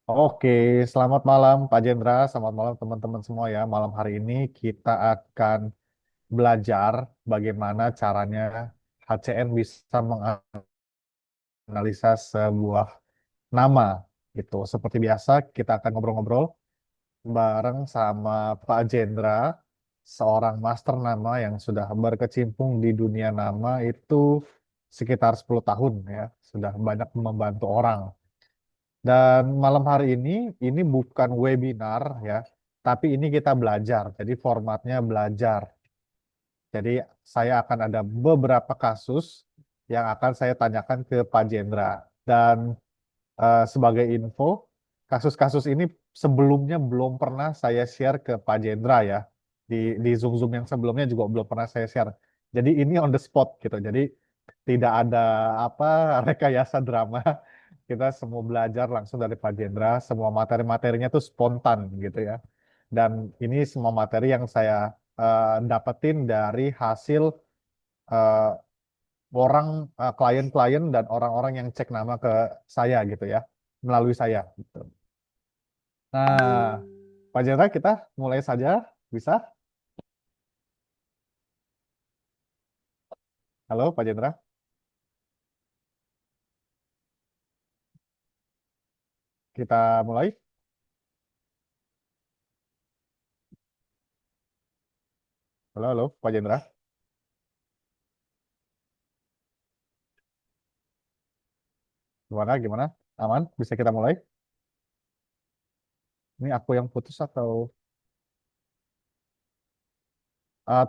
Oke, selamat malam Pak Jendra, selamat malam teman-teman semua ya. Malam hari ini kita akan belajar bagaimana caranya HCN bisa menganalisa sebuah nama gitu. Seperti biasa, kita akan ngobrol-ngobrol bareng sama Pak Jendra, seorang master nama yang sudah berkecimpung di dunia nama itu sekitar 10 tahun ya, sudah banyak membantu orang. Dan malam hari ini bukan webinar ya, tapi ini kita belajar. Jadi formatnya belajar. Jadi saya akan ada beberapa kasus yang akan saya tanyakan ke Pak Jendra. Dan sebagai info, kasus-kasus ini sebelumnya belum pernah saya share ke Pak Jendra ya. Di Zoom-Zoom yang sebelumnya juga belum pernah saya share. Jadi ini on the spot gitu. Jadi tidak ada apa rekayasa drama. Kita semua belajar langsung dari Pak Jendra. Semua materi-materinya tuh spontan gitu ya. Dan ini semua materi yang saya dapetin dari hasil eh, orang klien-klien dan orang-orang yang cek nama ke saya gitu ya, melalui saya gitu. Nah, Pak Jendra kita mulai saja, bisa? Halo Pak Jendra, kita mulai. Halo, halo Pak Jendra, gimana gimana? Aman? Bisa kita mulai? Ini aku yang putus atau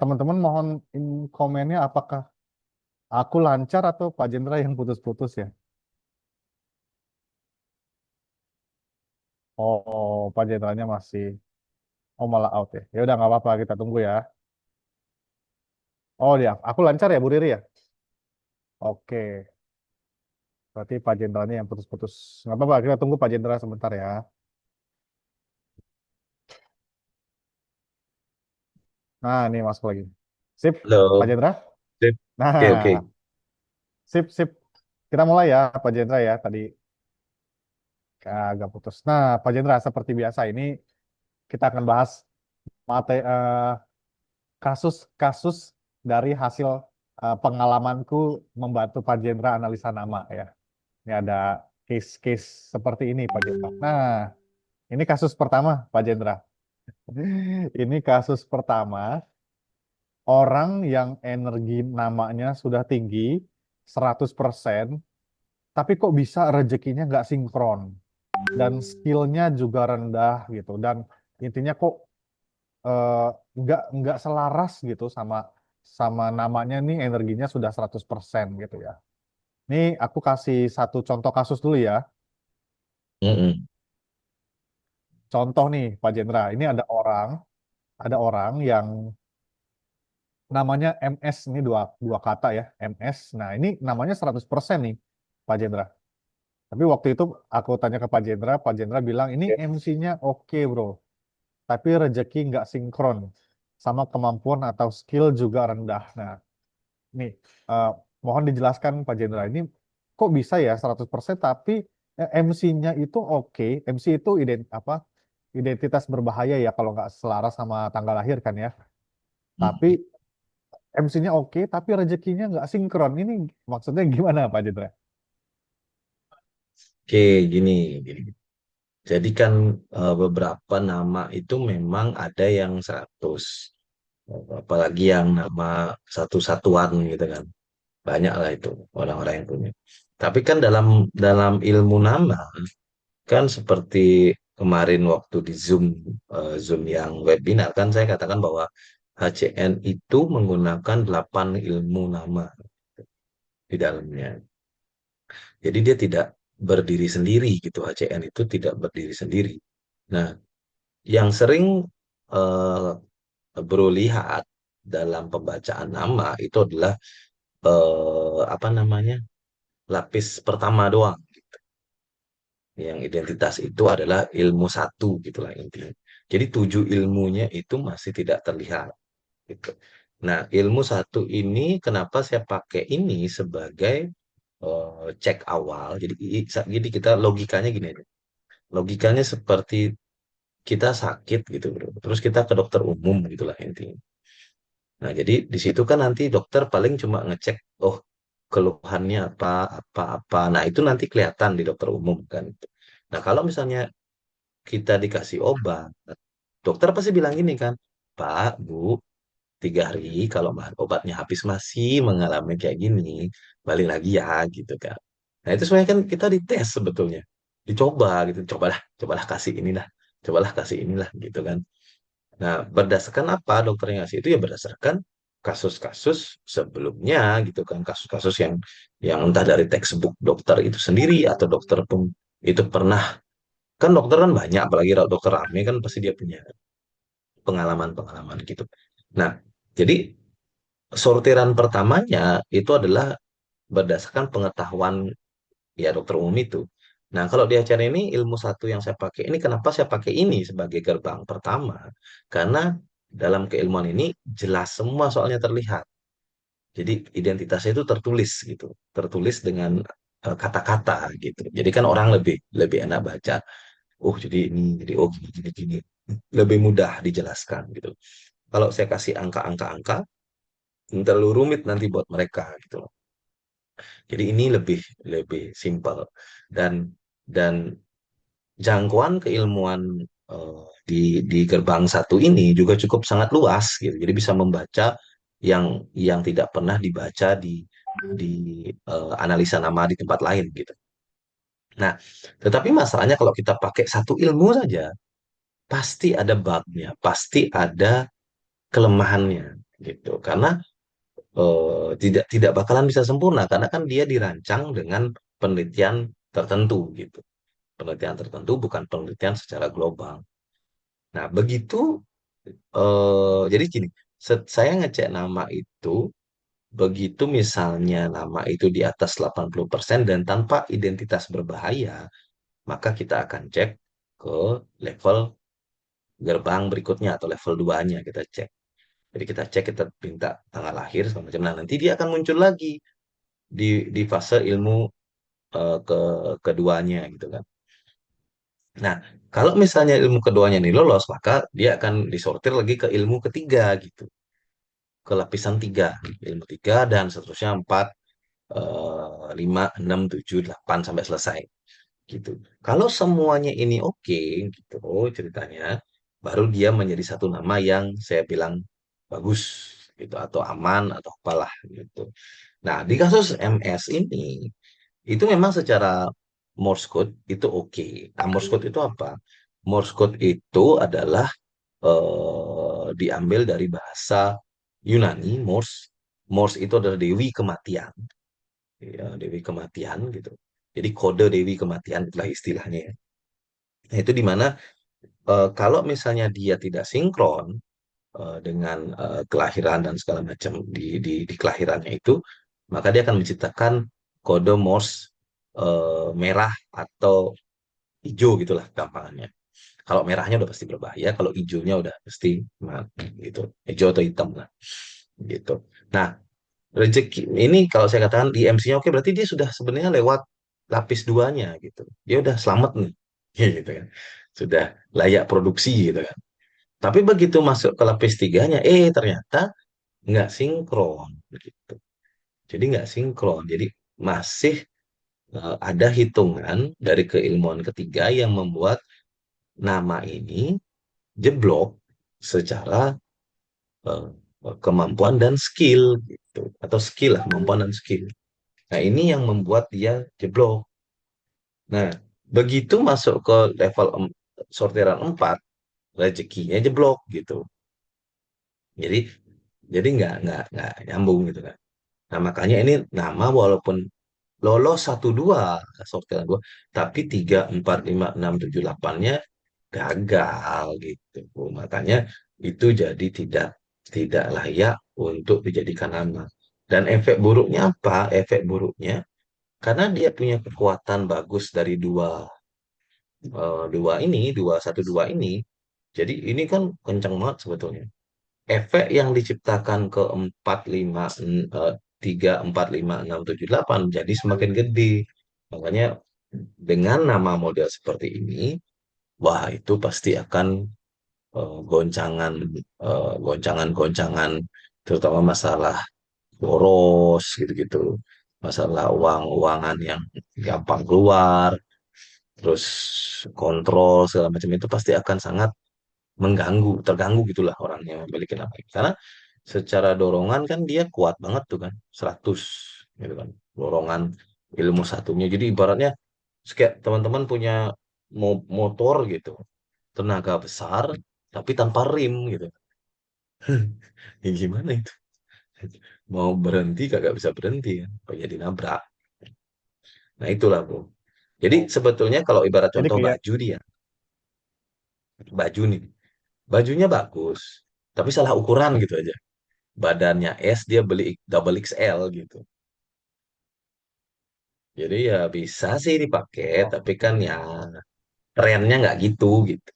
teman-teman mohon komennya apakah aku lancar atau Pak Jendra yang putus-putus ya? Oh, Pak Jendranya masih malah out ya. Ya udah nggak apa-apa, kita tunggu ya. Oh dia, aku lancar ya Bu Riri ya? Oke. Berarti Pak Jenderalnya yang putus-putus. Nggak apa-apa, kita tunggu Pak Jenderal sebentar ya. Nah, ini masuk lagi. Sip, Pak Halo, Jenderal. sip. Nah, Oke, oke. sip, sip. Kita mulai ya, Pak Jenderal ya. Tadi agak putus. Nah, Pak Jenderal, seperti biasa ini kita akan bahas kasus-kasus dari hasil pengalamanku membantu Pak Jenderal analisa nama ya. Ini ada case-case seperti ini, Pak Jenderal. Nah, ini kasus pertama, Pak Jenderal. Ini kasus pertama. Orang yang energi namanya sudah tinggi 100%, tapi kok bisa rezekinya nggak sinkron dan skillnya juga rendah gitu, dan intinya kok eh, nggak selaras gitu sama sama namanya nih, energinya sudah 100% gitu ya. Ini aku kasih satu contoh kasus dulu ya. Mm-mm. Contoh nih Pak Jendra, ini ada orang yang namanya MS, ini dua dua kata ya, MS. Nah, ini namanya 100% nih Pak Jendra. Tapi waktu itu aku tanya ke Pak Jendra bilang ini Ya. MC-nya oke bro, tapi rezeki nggak sinkron sama kemampuan atau skill juga rendah. Nah, nih eh, mohon dijelaskan Pak Jendra, ini kok bisa ya 100% tapi MC-nya itu oke. MC itu identitas berbahaya ya kalau nggak selaras sama tanggal lahir kan ya. Tapi Mm. MC-nya oke, tapi rezekinya nggak sinkron. Ini maksudnya gimana Pak Jendra? Oke, gini, gini. Jadi kan beberapa nama itu memang ada yang 100. Apalagi yang nama satu satuan gitu kan. Banyak lah itu orang-orang yang punya. Tapi kan dalam dalam ilmu nama kan seperti kemarin waktu di Zoom Zoom yang webinar kan saya katakan bahwa HCN itu menggunakan 8 ilmu nama di dalamnya. Jadi dia tidak berdiri sendiri gitu. HCN itu tidak berdiri sendiri. Nah, yang sering eh, Bro lihat dalam pembacaan nama itu adalah apa namanya, lapis pertama doang. Yang identitas itu adalah ilmu satu gitulah intinya. Jadi 7 ilmunya itu masih tidak terlihat gitu. Nah, ilmu satu ini kenapa saya pakai ini sebagai cek awal. Jadi kita logikanya gini aja. Logikanya seperti kita sakit gitu bro. Terus kita ke dokter umum gitulah intinya. Nah, jadi di situ kan nanti dokter paling cuma ngecek, oh keluhannya apa. Nah, itu nanti kelihatan di dokter umum kan. Nah, kalau misalnya kita dikasih obat, dokter pasti bilang gini kan, Pak, Bu, 3 hari kalau bahan obatnya habis masih mengalami kayak gini, balik lagi ya gitu kan. Nah, itu sebenarnya kan kita dites sebetulnya. Dicoba gitu, cobalah kasih inilah, cobalah kasih inilah gitu kan. Nah, berdasarkan apa dokter yang ngasih itu ya berdasarkan kasus-kasus sebelumnya gitu kan, kasus-kasus yang entah dari textbook dokter itu sendiri atau dokter pun itu pernah, kan dokter kan banyak, apalagi kalau dokter rame kan pasti dia punya pengalaman-pengalaman gitu. Nah, jadi sortiran pertamanya itu adalah berdasarkan pengetahuan ya dokter umum itu. Nah, kalau di acara ini ilmu satu yang saya pakai ini, kenapa saya pakai ini sebagai gerbang pertama? Karena dalam keilmuan ini jelas semua soalnya terlihat. Jadi identitasnya itu tertulis gitu, tertulis dengan kata-kata gitu. Jadi kan orang lebih lebih enak baca. Oh, jadi ini, jadi oh gini. Lebih mudah dijelaskan gitu. Kalau saya kasih angka-angka-angka, terlalu rumit nanti buat mereka gitu loh. Jadi ini lebih lebih simpel dan dan jangkauan keilmuan eh, di gerbang satu ini juga cukup sangat luas gitu. Jadi bisa membaca yang tidak pernah dibaca di analisa nama di tempat lain gitu. Nah, tetapi masalahnya kalau kita pakai satu ilmu saja, pasti ada bugnya, pasti ada kelemahannya gitu. Karena tidak tidak bakalan bisa sempurna karena kan dia dirancang dengan penelitian tertentu gitu. Penelitian tertentu bukan penelitian secara global. Nah, begitu jadi gini, saya ngecek nama itu begitu misalnya nama itu di atas 80% dan tanpa identitas berbahaya, maka kita akan cek ke level gerbang berikutnya atau level 2-nya kita cek. Jadi kita cek, kita minta tanggal lahir segala macam. Nah, nanti dia akan muncul lagi di fase ilmu ke keduanya gitu kan. Nah, kalau misalnya ilmu keduanya ini lolos, maka dia akan disortir lagi ke ilmu ketiga gitu, ke lapisan tiga, ilmu tiga dan seterusnya empat, lima, enam, tujuh, delapan sampai selesai gitu. Kalau semuanya ini oke gitu ceritanya, baru dia menjadi satu nama yang saya bilang bagus gitu atau aman atau apalah gitu. Nah, di kasus MS ini itu memang secara Morse code itu oke. Nah, Morse code itu apa? Morse code itu adalah diambil dari bahasa Yunani, Morse. Morse itu adalah dewi kematian, ya, dewi kematian gitu. Jadi kode dewi kematian itulah istilahnya, ya. Nah, itu di mana kalau misalnya dia tidak sinkron dengan kelahiran dan segala macam di kelahirannya itu, maka dia akan menciptakan kode Morse merah atau hijau gitulah gampangannya. Kalau merahnya udah pasti berbahaya, kalau hijaunya udah pasti mati gitu. Hijau atau hitam lah gitu. Nah, rezeki ini kalau saya katakan di MC-nya oke berarti dia sudah sebenarnya lewat lapis duanya gitu. Dia udah selamat nih. Gitu kan. Sudah layak produksi gitu kan. Tapi begitu masuk ke lapis tiganya, ternyata nggak sinkron gitu. Jadi nggak sinkron. Jadi masih ada hitungan dari keilmuan ketiga yang membuat nama ini jeblok secara eh, kemampuan dan skill gitu atau skill lah kemampuan dan skill. Nah ini yang membuat dia jeblok. Nah begitu masuk ke level sortiran 4 rezekinya jeblok gitu. Jadi nggak nyambung gitu kan. Nah makanya ini nama walaupun lolos satu dua sortiran dua, tapi 3 4 5 6 7 8-nya gagal gitu. Makanya itu jadi tidak tidak layak untuk dijadikan nama. Dan efek buruknya apa? Efek buruknya karena dia punya kekuatan bagus dari dua satu dua ini. Jadi ini kan kencang banget sebetulnya. Efek yang diciptakan ke 4 5 3 4 5 6 7 8 jadi semakin gede. Makanya Dengan nama model seperti ini, wah itu pasti akan goncangan, goncangan-goncangan, terutama masalah boros gitu-gitu, masalah uang-uangan yang gampang keluar, terus kontrol segala macam itu pasti akan sangat terganggu gitulah orang yang memiliki nama itu. Karena secara dorongan kan dia kuat banget tuh kan, 100 gitu kan, dorongan ilmu satunya. Jadi ibaratnya kayak teman-teman punya motor gitu, tenaga besar tapi tanpa rim gitu. Ya gimana itu? Mau berhenti kagak bisa berhenti kan? Oh, jadi nabrak. Nah itulah bro. Jadi Oh, sebetulnya kalau ibarat jadi contoh kayak baju dia, baju nih, bajunya bagus, tapi salah ukuran gitu aja. Badannya S, dia beli double XL gitu. Jadi ya bisa sih dipakai, tapi kan oke, ya trennya nggak gitu gitu.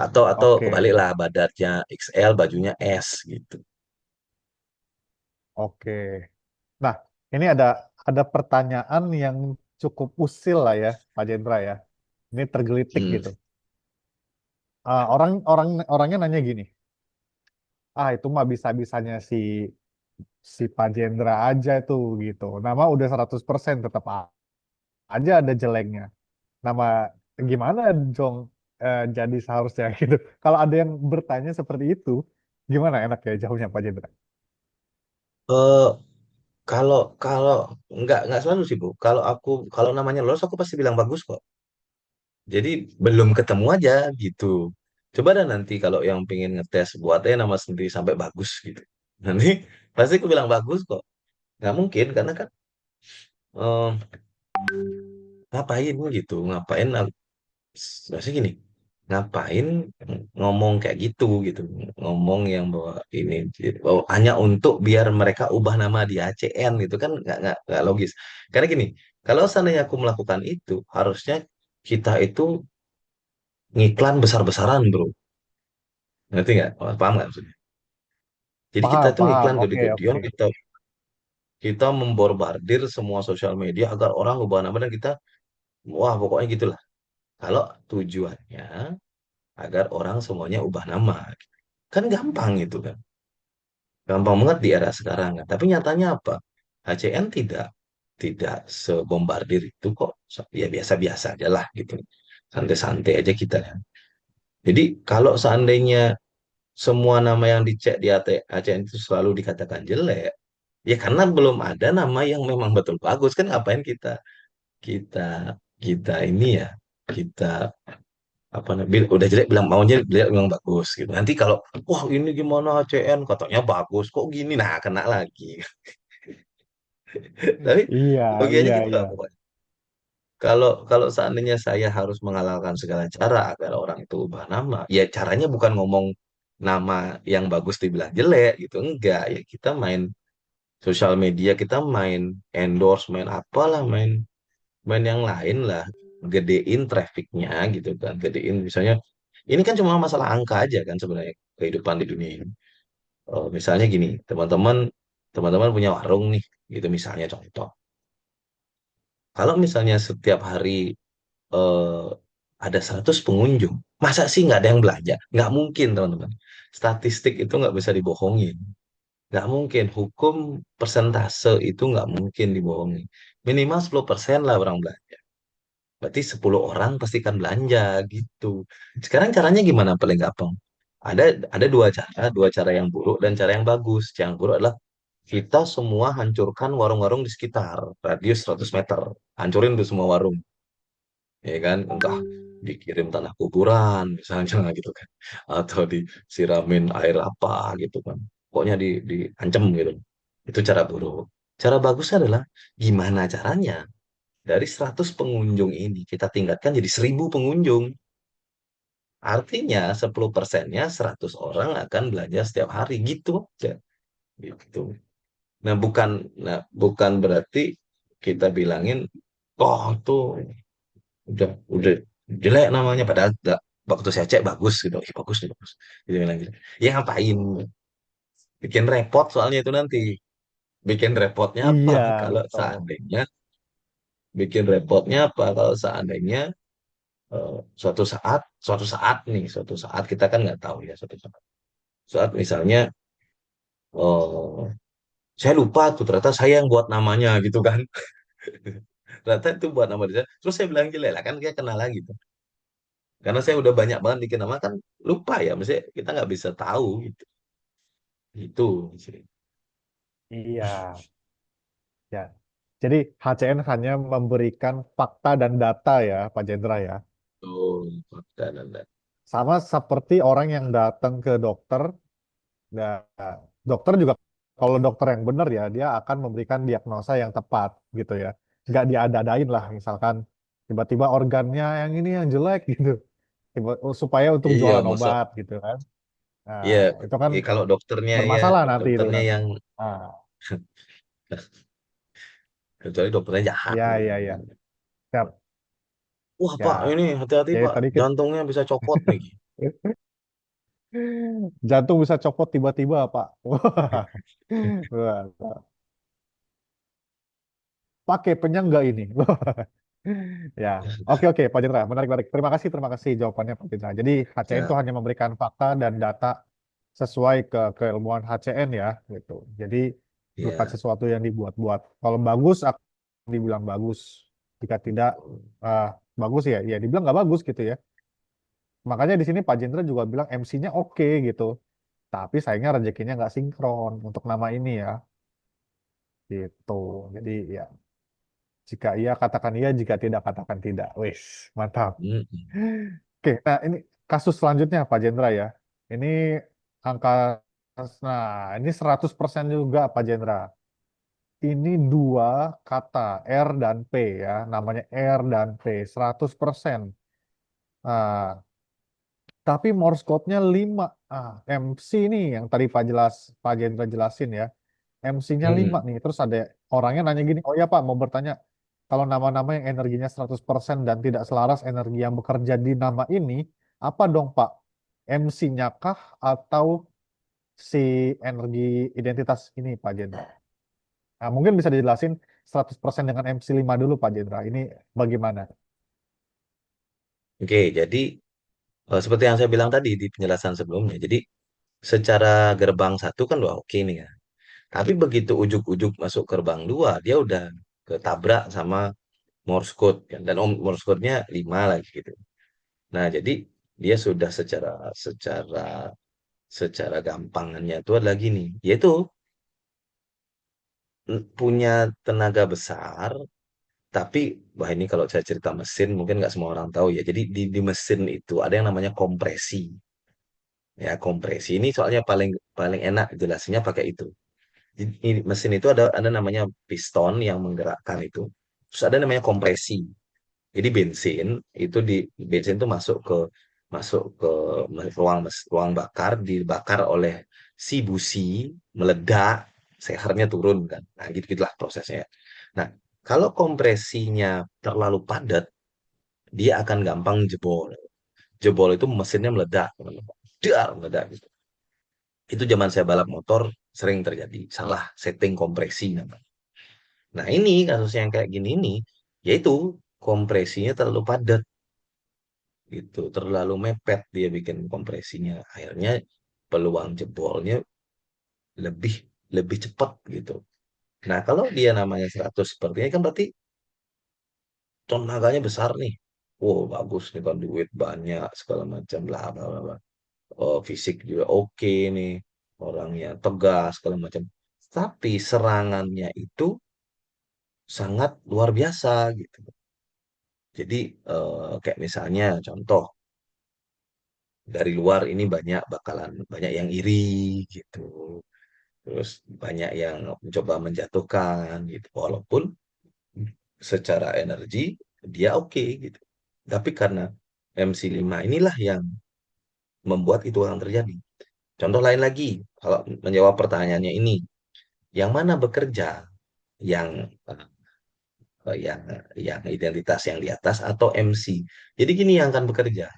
Atau oke, kebaliklah badannya XL, bajunya S gitu. oke. Nah, ini ada pertanyaan yang cukup usil lah ya, Pak Jendra ya. Ini tergelitik Hmm. gitu. Orangnya nanya gini, itu mah bisa-bisanya si Pak Jendra aja itu gitu. Nama udah 100% tetap aja ada jeleknya. Nama gimana dong jadi seharusnya gitu. Kalau ada yang bertanya seperti itu, gimana enak ya jawabnya Pak Jendra? Eh, kalau kalau nggak selalu sih Bu. Kalau namanya lolos aku pasti bilang bagus kok. Jadi belum ketemu aja gitu. Coba dah nanti kalau yang pengen ngetes buat aja nama sendiri sampai bagus gitu. Nanti pasti aku bilang bagus kok. Nggak mungkin karena kan eh, ngapain gitu, ngapain maksudnya gini, ngapain ngomong kayak gitu gitu, ngomong yang bahwa ini bahwa hanya untuk biar mereka ubah nama di ACN gitu kan nggak logis. Karena gini, kalau seandainya aku melakukan itu, harusnya kita itu ngiklan besar-besaran bro, ngerti nggak? Paham nggak maksudnya? Jadi kita Paham, itu paham. ngiklan Oke, gede-gedean, oke. kita kita memborbardir semua sosial media agar orang ubah nama dan kita, wah pokoknya gitulah. Kalau tujuannya agar orang semuanya ubah nama. Kan gampang itu kan. Gampang banget di era sekarang kan. Tapi nyatanya apa? HCN tidak sebombardir itu kok. Ya biasa-biasa aja lah gitu. Santai-santai aja kita ya. Jadi kalau seandainya semua nama yang dicek di HCN itu selalu dikatakan jelek, ya karena belum ada nama yang memang betul bagus kan, ngapain kita kita ini ya, kita apa namanya, udah jelek bilang mau jelek bilang bagus gitu. Nanti kalau wah ini gimana ACN katanya bagus kok gini, nah kena lagi. Tapi Iya, bagiannya iya, gitu lah iya. pokoknya. Kalau kalau seandainya saya harus menghalalkan segala cara agar orang itu ubah nama, ya caranya bukan ngomong nama yang bagus dibilang jelek gitu, enggak. Ya kita main sosial media, kita main endorse, main apalah, main main yang lain lah, gedein trafficnya gitu kan, gedein misalnya. Ini kan cuma masalah angka aja kan sebenarnya kehidupan di dunia ini. Misalnya gini, teman-teman punya warung nih, gitu misalnya contoh. Kalau misalnya setiap hari eh, ada 100 pengunjung, masa sih nggak ada yang belanja? Nggak mungkin, teman-teman. Statistik itu nggak bisa dibohongin. Nggak mungkin. Hukum persentase itu nggak mungkin dibohongin. Minimal 10% lah orang belanja. Berarti 10 orang pastikan belanja gitu. Sekarang caranya gimana paling gampang? Ada ada dua cara yang buruk dan cara yang bagus. Yang buruk adalah kita semua hancurkan warung-warung di sekitar radius 100 meter. Hancurin tuh semua warung, ya kan? Entah dikirim tanah kuburan misalnya gitu kan, atau disiramin air apa gitu kan. Pokoknya diancam gitu. Itu cara buruk. Cara bagusnya adalah gimana caranya dari 100 pengunjung ini kita tingkatkan jadi 1.000 pengunjung. Artinya 10%-nya 100 orang akan belanja setiap hari gitu aja. Gitu. Nah, bukan berarti kita bilangin, oh itu udah jelek namanya, padahal waktu saya cek bagus gitu. Ih, bagus nih, bagus. Gitu bilang gitu. Ya ngapain? Bikin repot soalnya itu nanti. Bikin repotnya apa? Iya, Kalau betul. seandainya bikin repotnya apa kalau seandainya suatu saat nih, suatu saat kita kan nggak tahu ya suatu saat. Saat misalnya eh saya lupa tuh ternyata saya yang buat namanya gitu kan. Ternyata itu buat nama dia. Terus saya bilang gila lah kan dia kenal lagi tuh. Karena saya udah banyak banget bikin nama kan lupa ya, maksudnya kita nggak bisa tahu gitu. Itu sih. Iya, ya. Jadi HCN hanya memberikan fakta dan data ya, Pak Jendra ya. Oh, fakta dan data. Sama seperti orang yang datang ke dokter, nah, dokter juga kalau dokter yang benar ya, dia akan memberikan diagnosa yang tepat gitu ya. Nggak diada-adain lah, misalkan tiba-tiba organnya yang ini yang jelek gitu, supaya untuk Iya, jualan masa obat gitu kan. Nah, iya, itu kan iya kalau dokternya ya, bermasalah nanti itu dokternya nanti. yang Ah, kecuali dokternya jahat. iya iya iya. Siap. Wah Pak, Ya, ini hati-hati jadi Pak, tadi kita jantungnya bisa copot nih. jantung bisa copot tiba-tiba, Pak. Wah, wah. Pakai penyangga ini. Ya, oke oke Pak Jendra, menarik menarik. Terima kasih jawabannya Pak Jendra. Jadi HCN itu Ya, hanya memberikan fakta dan data sesuai keilmuan HCN ya, gitu. Jadi bukan ya. sesuatu yang dibuat-buat. Kalau bagus akan dibilang bagus. Jika tidak ah, bagus ya, ya dibilang nggak bagus gitu ya. Makanya di sini Pak Jendra juga bilang MC-nya oke gitu. Tapi sayangnya rezekinya nggak sinkron untuk nama ini ya, gitu. Jadi ya jika iya katakan iya, jika tidak katakan tidak. Wis, mantap. Mm-mm. Oke, nah ini kasus selanjutnya Pak Jendra ya. Ini angka, nah ini 100% juga Pak Jendra. Ini dua kata, R dan P ya. Namanya R dan P, 100%. Nah, tapi Morse code-nya 5. MC ini yang tadi Pak Jendra jelasin ya. MC-nya 5 Mm-mm. nih. Terus ada orangnya nanya gini, oh ya Pak mau bertanya, kalau nama-nama yang energinya 100% dan tidak selaras energi yang bekerja di nama ini, apa dong Pak? MC-nya kah atau si energi identitas ini Pak Jendra? Nah, mungkin bisa dijelasin 100% dengan MC 5 dulu Pak Jendra. Ini bagaimana? Oke, jadi seperti yang saya bilang tadi di penjelasan sebelumnya. Jadi secara gerbang satu kan udah oke nih ya. Tapi begitu ujuk-ujuk masuk gerbang dua, dia udah ketabrak sama Morse code kan. Dan Morse code-nya 5 lagi gitu. Nah, jadi dia sudah secara secara gampangannya itu adalah gini, yaitu punya tenaga besar, tapi wah ini kalau saya cerita mesin mungkin nggak semua orang tahu ya. Jadi di mesin itu ada yang namanya kompresi. Ya, kompresi ini soalnya paling paling enak jelasinnya pakai itu. Mesin itu ada namanya piston yang menggerakkan itu. Terus ada namanya kompresi. Jadi bensin itu masuk ke ruang bakar, dibakar oleh si busi, meledak, sehernya turun kan. Nah, gitu-gitulah prosesnya. Nah, kalau kompresinya terlalu padat, dia akan gampang jebol. Jebol itu mesinnya meledak, teman-teman. Dar, meledak gitu. Itu zaman saya balap motor sering terjadi, salah setting kompresi namanya. Nah, ini kasus yang kayak gini nih, yaitu kompresinya terlalu padat gitu, terlalu mepet dia bikin kompresinya. Akhirnya peluang jebolnya lebih lebih cepat gitu. Nah, kalau dia namanya 100 seperti ini kan berarti tenaganya besar nih. Wow, bagus nih kan duit banyak segala macam bla bla bla. Bla. Oh, fisik juga oke nih. Orangnya tegas segala macam. Tapi serangannya itu sangat luar biasa gitu. Jadi kayak misalnya contoh dari luar ini bakalan banyak yang iri gitu. Terus banyak yang mencoba menjatuhkan gitu. Walaupun secara energi dia oke gitu. Tapi karena MC5 inilah yang membuat itu akan terjadi. Contoh lain lagi, kalau menjawab pertanyaannya ini, yang mana bekerja, yang yang identitas yang di atas atau MC. Jadi gini yang akan bekerja.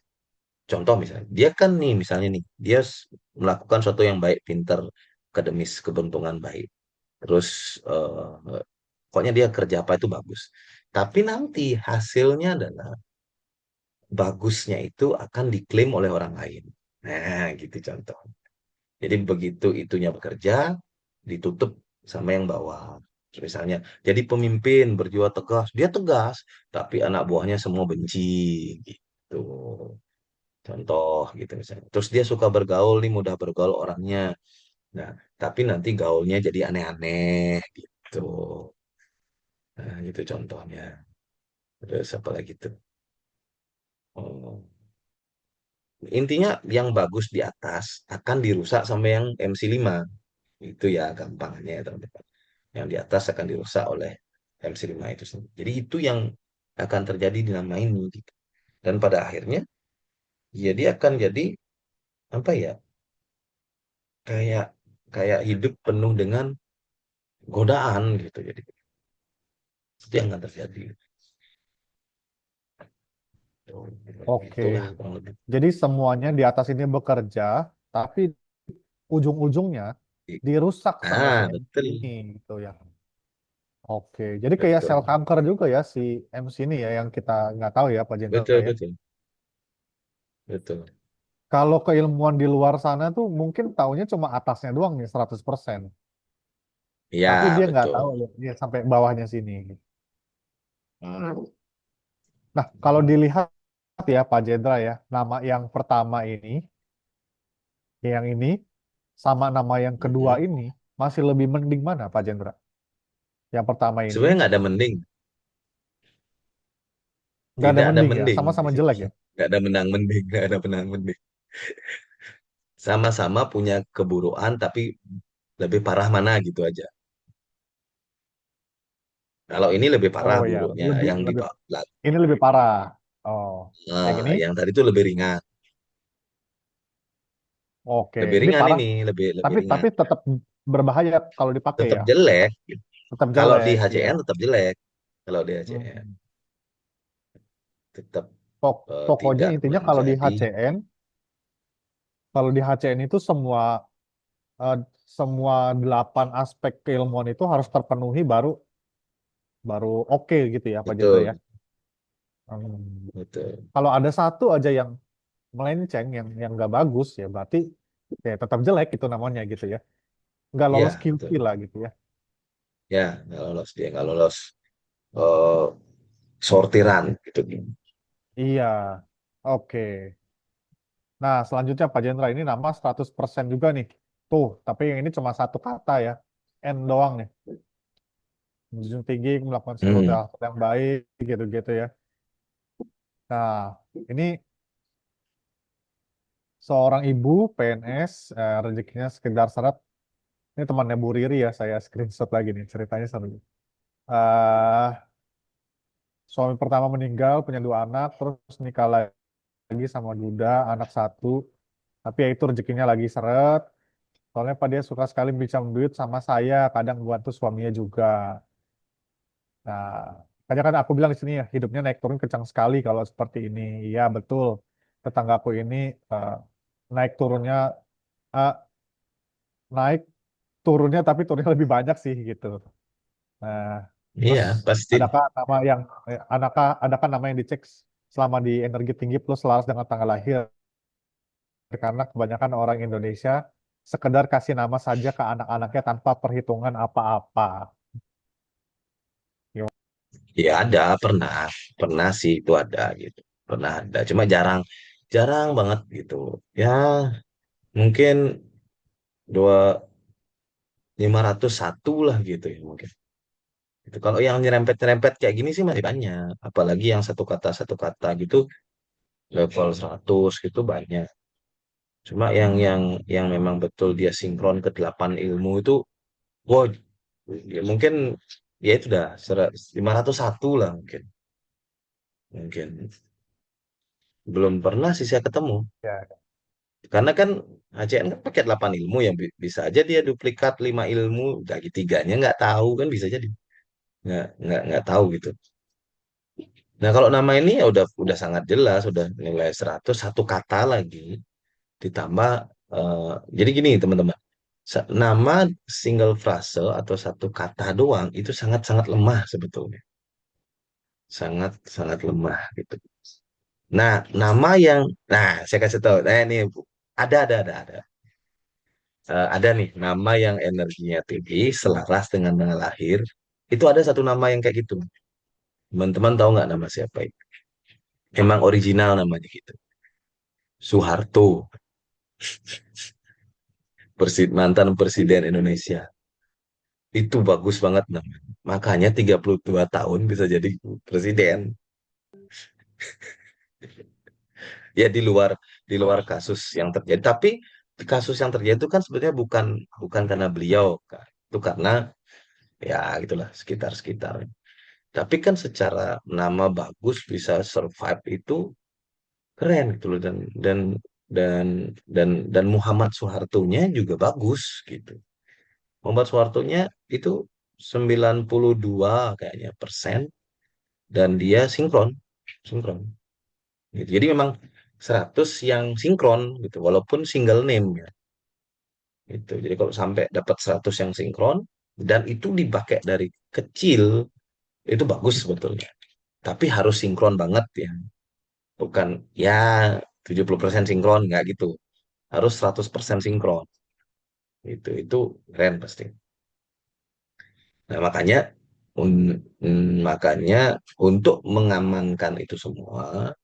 Contoh misalnya, dia kan nih misalnya nih, dia melakukan sesuatu yang baik, pinter, akademis, keberuntungan baik. Terus pokoknya dia kerja apa itu bagus. Tapi nanti hasilnya adalah bagusnya itu akan diklaim oleh orang lain. Nah, gitu contoh. Jadi begitu itunya bekerja, ditutup sama yang bawah. Misalnya, jadi pemimpin berjiwa tegas, dia tegas, tapi anak buahnya semua benci, gitu. Contoh gitu misalnya. Terus dia suka bergaul nih, mudah bergaul orangnya. Nah, tapi nanti gaulnya jadi aneh-aneh, gitu. Nah, gitu contohnya. Terus apa lagi tuh? Oh. Intinya yang bagus di atas akan dirusak sama yang MC5. Itu ya gampangnya ya teman-teman. Yang di atas akan dirusak oleh MC5 itu sendiri. Jadi itu yang akan terjadi di nama ini, gitu. Dan pada akhirnya ya dia akan jadi apa ya? Kayak kayak hidup penuh dengan godaan gitu. Jadi itu yang akan terjadi. Tuh, Oke. itulah kurang lebih. Jadi semuanya di atas ini bekerja, tapi ujung-ujungnya dirusak sama si MC Betul, ini gitu ya. Oke. Jadi kayak sel betul, kanker juga ya si MC ini ya yang kita nggak tahu ya Pak Jenderal betul, ya. betul, betul. Kalau keilmuan di luar sana tuh mungkin taunya cuma atasnya doang nih 100%. Tapi Ya, dia nggak tahu betul. loh, dia sampai bawahnya sini. Nah, kalau dilihat ya Pak Jenderal ya, nama yang pertama ini, yang ini, sama nama yang kedua Mm-mm. ini, masih lebih mending mana Pak Jenderal? Yang pertama ini, Sebenarnya nggak ada mending, nggak ada tidak ada mending ya, mending di sama-sama situ. jelek ya. Nggak ada menang mending, nggak ada menang mending. Sama-sama punya keburukan, tapi lebih parah mana gitu aja. Kalau ini lebih parah Oh ya, buruknya, lebih yang di lebih ini lebih parah. Oh, yang ini, yang tadi itu lebih ringan, oke, lebih ini ringan parah, ini, lebih lebih tapi ringan. tetap berbahaya kalau dipakai Tetap ya, jelek. tetap Kalau di jelek ya. HCN tetap jelek. Kalau di HCN Hmm. tetap Pokoknya tidak intinya menjadi. kalau di HCN itu eh, semua 8 aspek keilmuan itu harus terpenuhi baru baru oke gitu ya Pak Jendra ya. Betul, Hmm. betul. Kalau ada satu aja yang melenceng, yang nggak bagus ya berarti ya tetap jelek itu namanya gitu ya. Nggak lolos Ya, QP betul. lah gitu ya. Ya, nggak lolos dia, nggak lolos eh, sortiran gitu. Iya, oke. Nah, selanjutnya Pak Jendra ini nama 100% juga nih. Tuh, tapi yang ini cuma satu kata ya. N doang nih. Menjunjung tinggi melakukan sesuatu Hmm, yang baik gitu-gitu ya. Nah, ini seorang ibu PNS, rezekinya sekedar seret. Ini temannya Bu Riri ya, saya screenshot lagi nih ceritanya seru. Eh, Suami pertama meninggal, punya 2 anak, terus nikah lagi sama duda, anak satu. Tapi ya itu rezekinya lagi seret. Soalnya Pak dia suka sekali pinjam duit sama saya, kadang bantu suaminya juga. Nah, makanya kan aku bilang di sini ya, hidupnya naik turun kencang sekali kalau seperti ini. Iya, betul. Tetanggaku ini eh, naik turunnya eh, naik turunnya tapi turunnya lebih banyak sih gitu. Nah, iya terus pasti. adakah nama yang dicek selama di energi tinggi plus selaras dengan tanggal lahir? Karena kebanyakan orang Indonesia sekedar kasih nama saja ke anak-anaknya tanpa perhitungan apa-apa. Ya ada, pernah, pernah sih itu ada gitu, pernah ada. Cuma jarang, jarang banget gitu. Ya mungkin 501 lah gitu ya mungkin. Itu kalau yang nyerempet-nyerempet kayak gini sih masih banyak. Apalagi yang satu kata gitu level 100 gitu banyak. Cuma yang memang betul dia sinkron ke 8 ilmu itu, wow, ya mungkin ya itu dah 501 lah mungkin. Mungkin belum pernah sih saya ketemu. Ya, Karena kan ACN kan pakai 8 ilmu yang bisa aja dia duplikat 5 ilmu, bagi tiganya nggak tahu kan bisa jadi. Nggak tahu gitu. Nah, kalau nama ini ya udah sangat jelas, udah nilai 100 satu kata lagi ditambah eh, jadi gini teman-teman. Nama single frase atau satu kata doang itu sangat-sangat lemah sebetulnya. sangat sangat lemah gitu. Nah, nama yang, nah saya kasih tahu, ini Bu, ada. Ada nih nama yang energinya tinggi, selaras dengan tanggal lahir. Itu ada satu nama yang kayak gitu. Teman-teman tahu nggak nama siapa itu? Emang original namanya gitu. Soeharto, mantan presiden Indonesia. Itu bagus banget namanya. Makanya 32 tahun bisa jadi presiden. Ya di luar kasus yang terjadi. Tapi kasus yang terjadi itu kan sebenarnya bukan bukan karena beliau, kan. Itu karena ya gitulah sekitar-sekitar. Tapi kan secara nama bagus bisa survive itu keren gitu loh, dan dan Muhammad Soeharto-nya juga bagus gitu. Muhammad Soeharto-nya itu 92 kayaknya persen, dan dia sinkron sinkron gitu. Jadi memang 100 yang sinkron gitu walaupun single name ya gitu. Jadi kalau sampai dapat 100 yang sinkron dan itu dipakai dari kecil itu bagus sebetulnya. Tapi harus sinkron banget ya. Bukan ya 70% sinkron nggak gitu. Harus 100% sinkron. Itu keren pasti. Nah, makanya untuk mengamankan itu semua,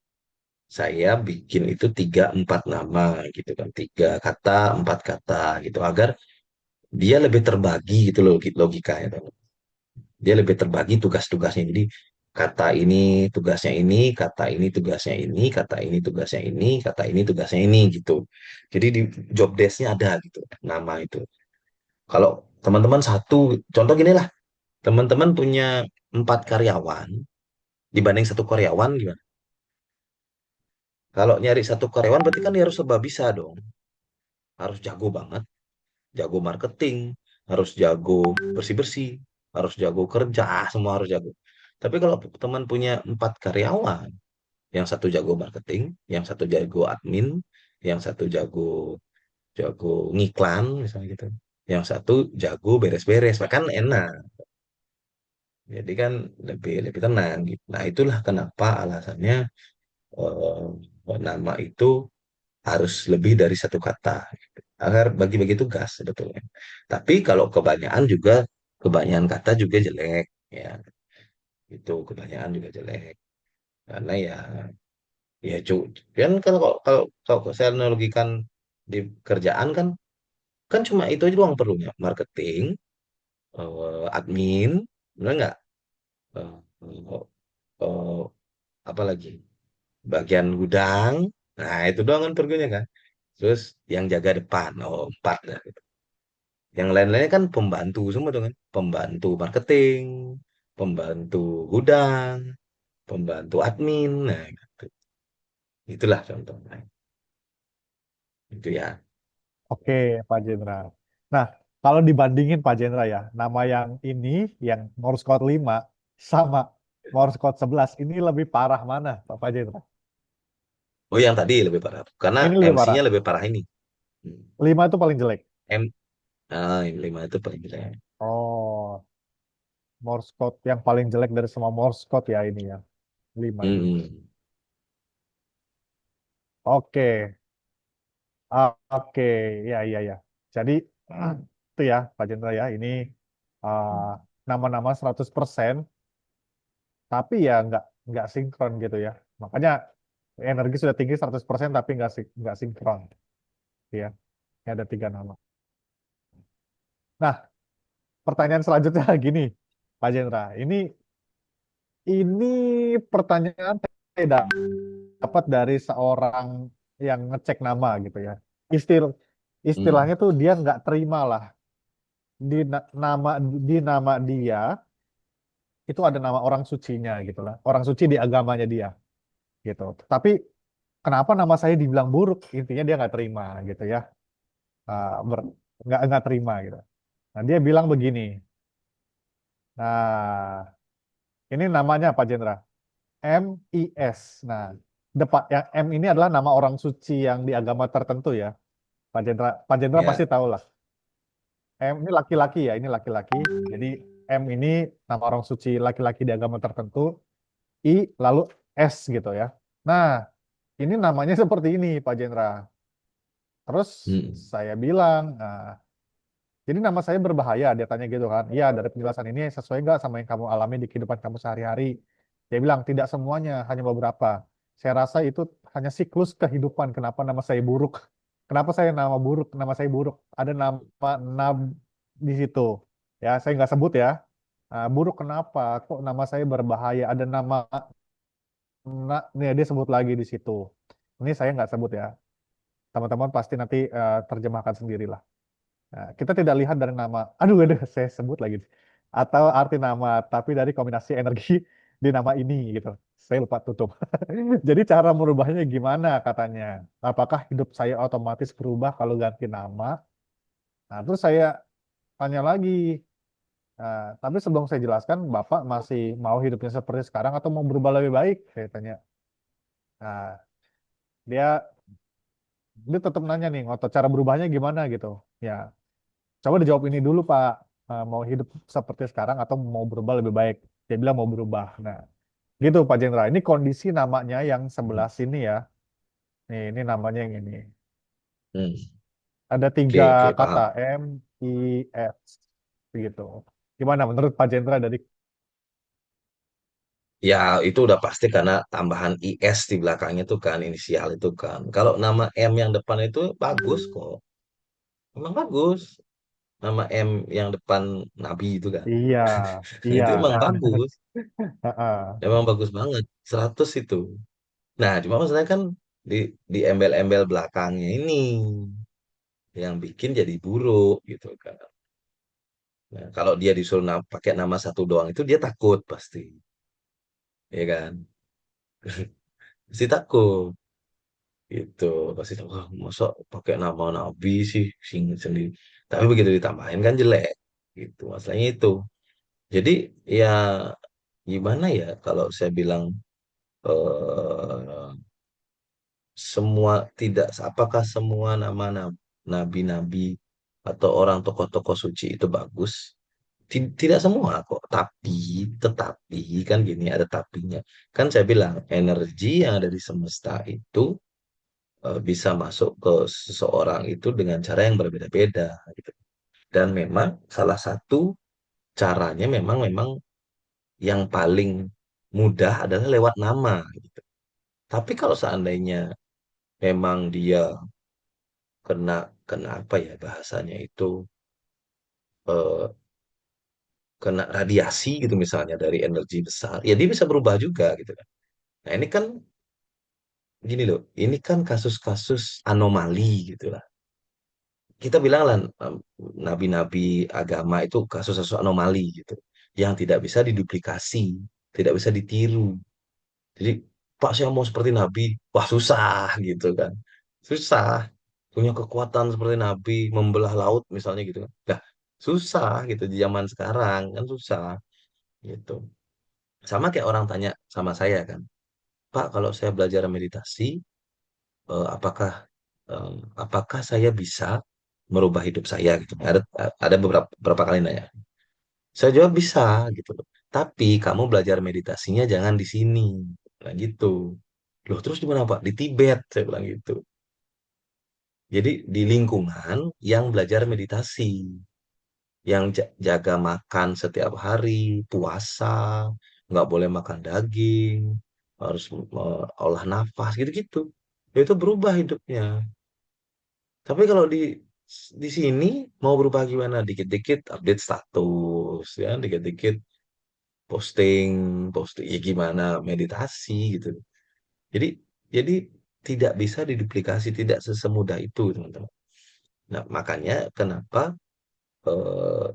saya bikin itu 3 4 nama gitu kan, 3 kata 4 kata gitu agar dia lebih terbagi gitu loh logikanya tuh. Dia lebih terbagi tugas-tugasnya. Jadi kata ini tugasnya ini, kata ini tugasnya ini, kata ini tugasnya ini, kata ini tugasnya ini gitu. Jadi di job desk-nya ada gitu nama itu. Kalau teman-teman satu, contoh gini lah, teman-teman punya 4 karyawan dibanding satu karyawan gimana? Kalau nyari satu karyawan berarti kan dia harus serba bisa dong. Harus jago banget, jago marketing, harus jago bersih-bersih, harus jago kerja, semua harus jago. Tapi kalau teman punya 4 karyawan, yang satu jago marketing, yang satu jago admin, yang satu jago jago ngiklan misalnya gitu, yang satu jago beres-beres, bahkan enak. Jadi kan lebih lebih tenang gitu. Nah, itulah kenapa alasannya nama itu harus lebih dari satu kata gitu. Agar bagi-bagi tugas sebetulnya. Tapi kalau kebanyakan kata juga jelek ya. Itu kebanyakan juga jelek. Karena ya kan kalau kalau kalau saya analogikan di kerjaan kan cuma itu aja doang perlunya. Marketing, admin, benar nggak? Eh, eh, eh, apa lagi? Bagian gudang. Nah, itu doang kan perlunya kan. Terus yang jaga depan, 4 dah. Yang lain-lainnya kan pembantu semua tuh kan. Pembantu marketing, pembantu gudang, pembantu admin. Nah, gitu. Itulah contohnya. Itu ya. Oke, Pak Jendra. Nah, kalau dibandingin Pak Jendra ya, nama yang ini, yang Morse code 5 sama Morse code 11 ini lebih parah mana, Pak Jendra? Oh, yang tadi lebih parah. Karena Ini lebih parah. MC-nya lebih parah ini. Hmm. 5 itu paling jelek. Yang 5 itu paling jelek. Oh, Morse code yang paling jelek dari semua Morse code ya ini ya, 5 ini. Hmm. Oke, oke, ya, ya, ya. Jadi, itu ya, Pak Jendra ya, ini uh, nama-nama 100%, tapi ya nggak sinkron gitu ya. Makanya energi sudah tinggi 100% tapi nggak sinkron ya. Ini ada 3 nama. Nah, pertanyaan selanjutnya gini, Pak Jendra. Ini pertanyaan tidak dapat dari seorang yang ngecek nama gitu ya. Istil Hmm. istilahnya tuh dia nggak terima lah nama di nama dia itu ada nama orang sucinya gitu lah. Orang suci di agamanya dia gitu. Tapi kenapa nama saya dibilang buruk? Intinya dia nggak terima gitu ya. Ah, nggak terima gitu. Nah, dia bilang begini. Nah, ini namanya Pak Jendra. MIS. Nah, depan yang M ini adalah nama orang suci yang di agama tertentu ya. Pak Jendra pasti Ya. tahu lah. M ini laki-laki ya, ini laki-laki. Jadi M ini nama orang suci laki-laki di agama tertentu. I lalu S gitu ya. Nah, ini namanya seperti ini Pak Jendra. Terus Hmm. saya bilang, nah, jadi nama saya berbahaya, dia tanya gitu kan. Iya, dari penjelasan ini sesuai nggak sama yang kamu alami di kehidupan kamu sehari-hari? Dia bilang, tidak semuanya, hanya beberapa. Saya rasa itu hanya siklus kehidupan. Kenapa nama saya buruk? Kenapa saya nama buruk? Nama saya buruk. Ada nama Nab di situ. Ya, saya nggak sebut ya. Buruk kenapa? Kok nama saya berbahaya? Ada nama nih dia sebut lagi di situ. Ini saya nggak sebut ya. Teman-teman pasti nanti terjemahkan sendiri. Kita tidak lihat dari nama, aduh, saya sebut lagi, atau arti nama, tapi dari kombinasi energi di nama ini gitu. Saya lupa tutup. Jadi cara merubahnya gimana katanya? Apakah hidup saya otomatis berubah kalau ganti nama? Nah, terus saya tanya lagi, tapi sebelum saya jelaskan, Bapak masih mau hidupnya seperti sekarang atau mau berubah lebih baik? Saya tanya. Nah, dia dia tetap nanya nih, ngotot cara berubahnya gimana gitu. Ya, coba dijawab ini dulu Pak. Mau hidup seperti sekarang atau mau berubah lebih baik? Dia bilang mau berubah. Nah, gitu Pak Jenderal. Ini kondisi namanya yang sebelah Hmm. sini ya. Nih, ini namanya yang ini. Hmm. Ada Oke, tiga oke, kata paham. M, I, S, gitu. Gimana menurut Pak Jenderal dari? Ya, itu udah pasti karena tambahan IS di belakangnya itu kan, inisial itu kan. Kalau nama M yang depan itu bagus kok. Emang bagus. Nama M yang depan Nabi itu kan. Iya, iya. Itu emang bagus. Heeh. Emang bagus banget. 100 itu. Nah, cuma masalahnya kan di di embel-embel belakangnya ini yang bikin jadi buruk gitu kan. Nah, kalau dia disuruh pakai nama satu doang itu dia takut pasti, ya kan? Pasti takut gitu. Pasti takut, "Wah, masa pakai nama Nabi sih sing sendiri." Tapi begitu ditambahin kan jelek gitu. Masalahnya itu. Jadi ya gimana ya kalau saya bilang eh, semua tidak apakah semua nama nabi-nabi atau orang tokoh-tokoh suci itu bagus? Tidak semua kok, tetapi kan gini ada tapinya. Kan saya bilang energi yang ada di semesta itu bisa masuk ke seseorang itu dengan cara yang berbeda-beda gitu. Dan memang salah satu caranya memang memang yang paling mudah adalah lewat nama gitu. Tapi kalau seandainya memang dia kena kena apa ya bahasanya itu eh, kena radiasi gitu misalnya dari energi besar, ya dia bisa berubah juga gitu kan. Nah ini kan gini loh, ini kan kasus-kasus anomali gitu lah. Kita bilang lah nabi-nabi agama itu kasus-kasus anomali gitu, yang tidak bisa diduplikasi, tidak bisa ditiru. Jadi Pak saya mau seperti nabi, wah susah gitu kan, susah punya kekuatan seperti nabi membelah laut misalnya gitu kan. Nah, susah gitu di zaman sekarang kan susah gitu. Sama kayak orang tanya sama saya kan, Pak, kalau saya belajar meditasi, apakah eh, apakah saya bisa merubah hidup saya gitu? Ada beberapa kali nanya. Saya jawab bisa gitu loh. Tapi kamu belajar meditasinya jangan di sini. Nah gitu. Loh terus di mana Pak? Di Tibet, saya bilang gitu. Jadi di lingkungan yang belajar meditasi, yang jaga makan setiap hari, puasa, nggak boleh makan daging, harus olah nafas gitu-gitu. Ya, itu berubah hidupnya. Tapi kalau di sini mau berubah gimana? Dikit-dikit update status, ya, dikit-dikit posting, posting ya gimana meditasi gitu. Jadi jadi tidak bisa diduplikasi, tidak sesemudah itu, teman-teman. Nah, makanya kenapa eh,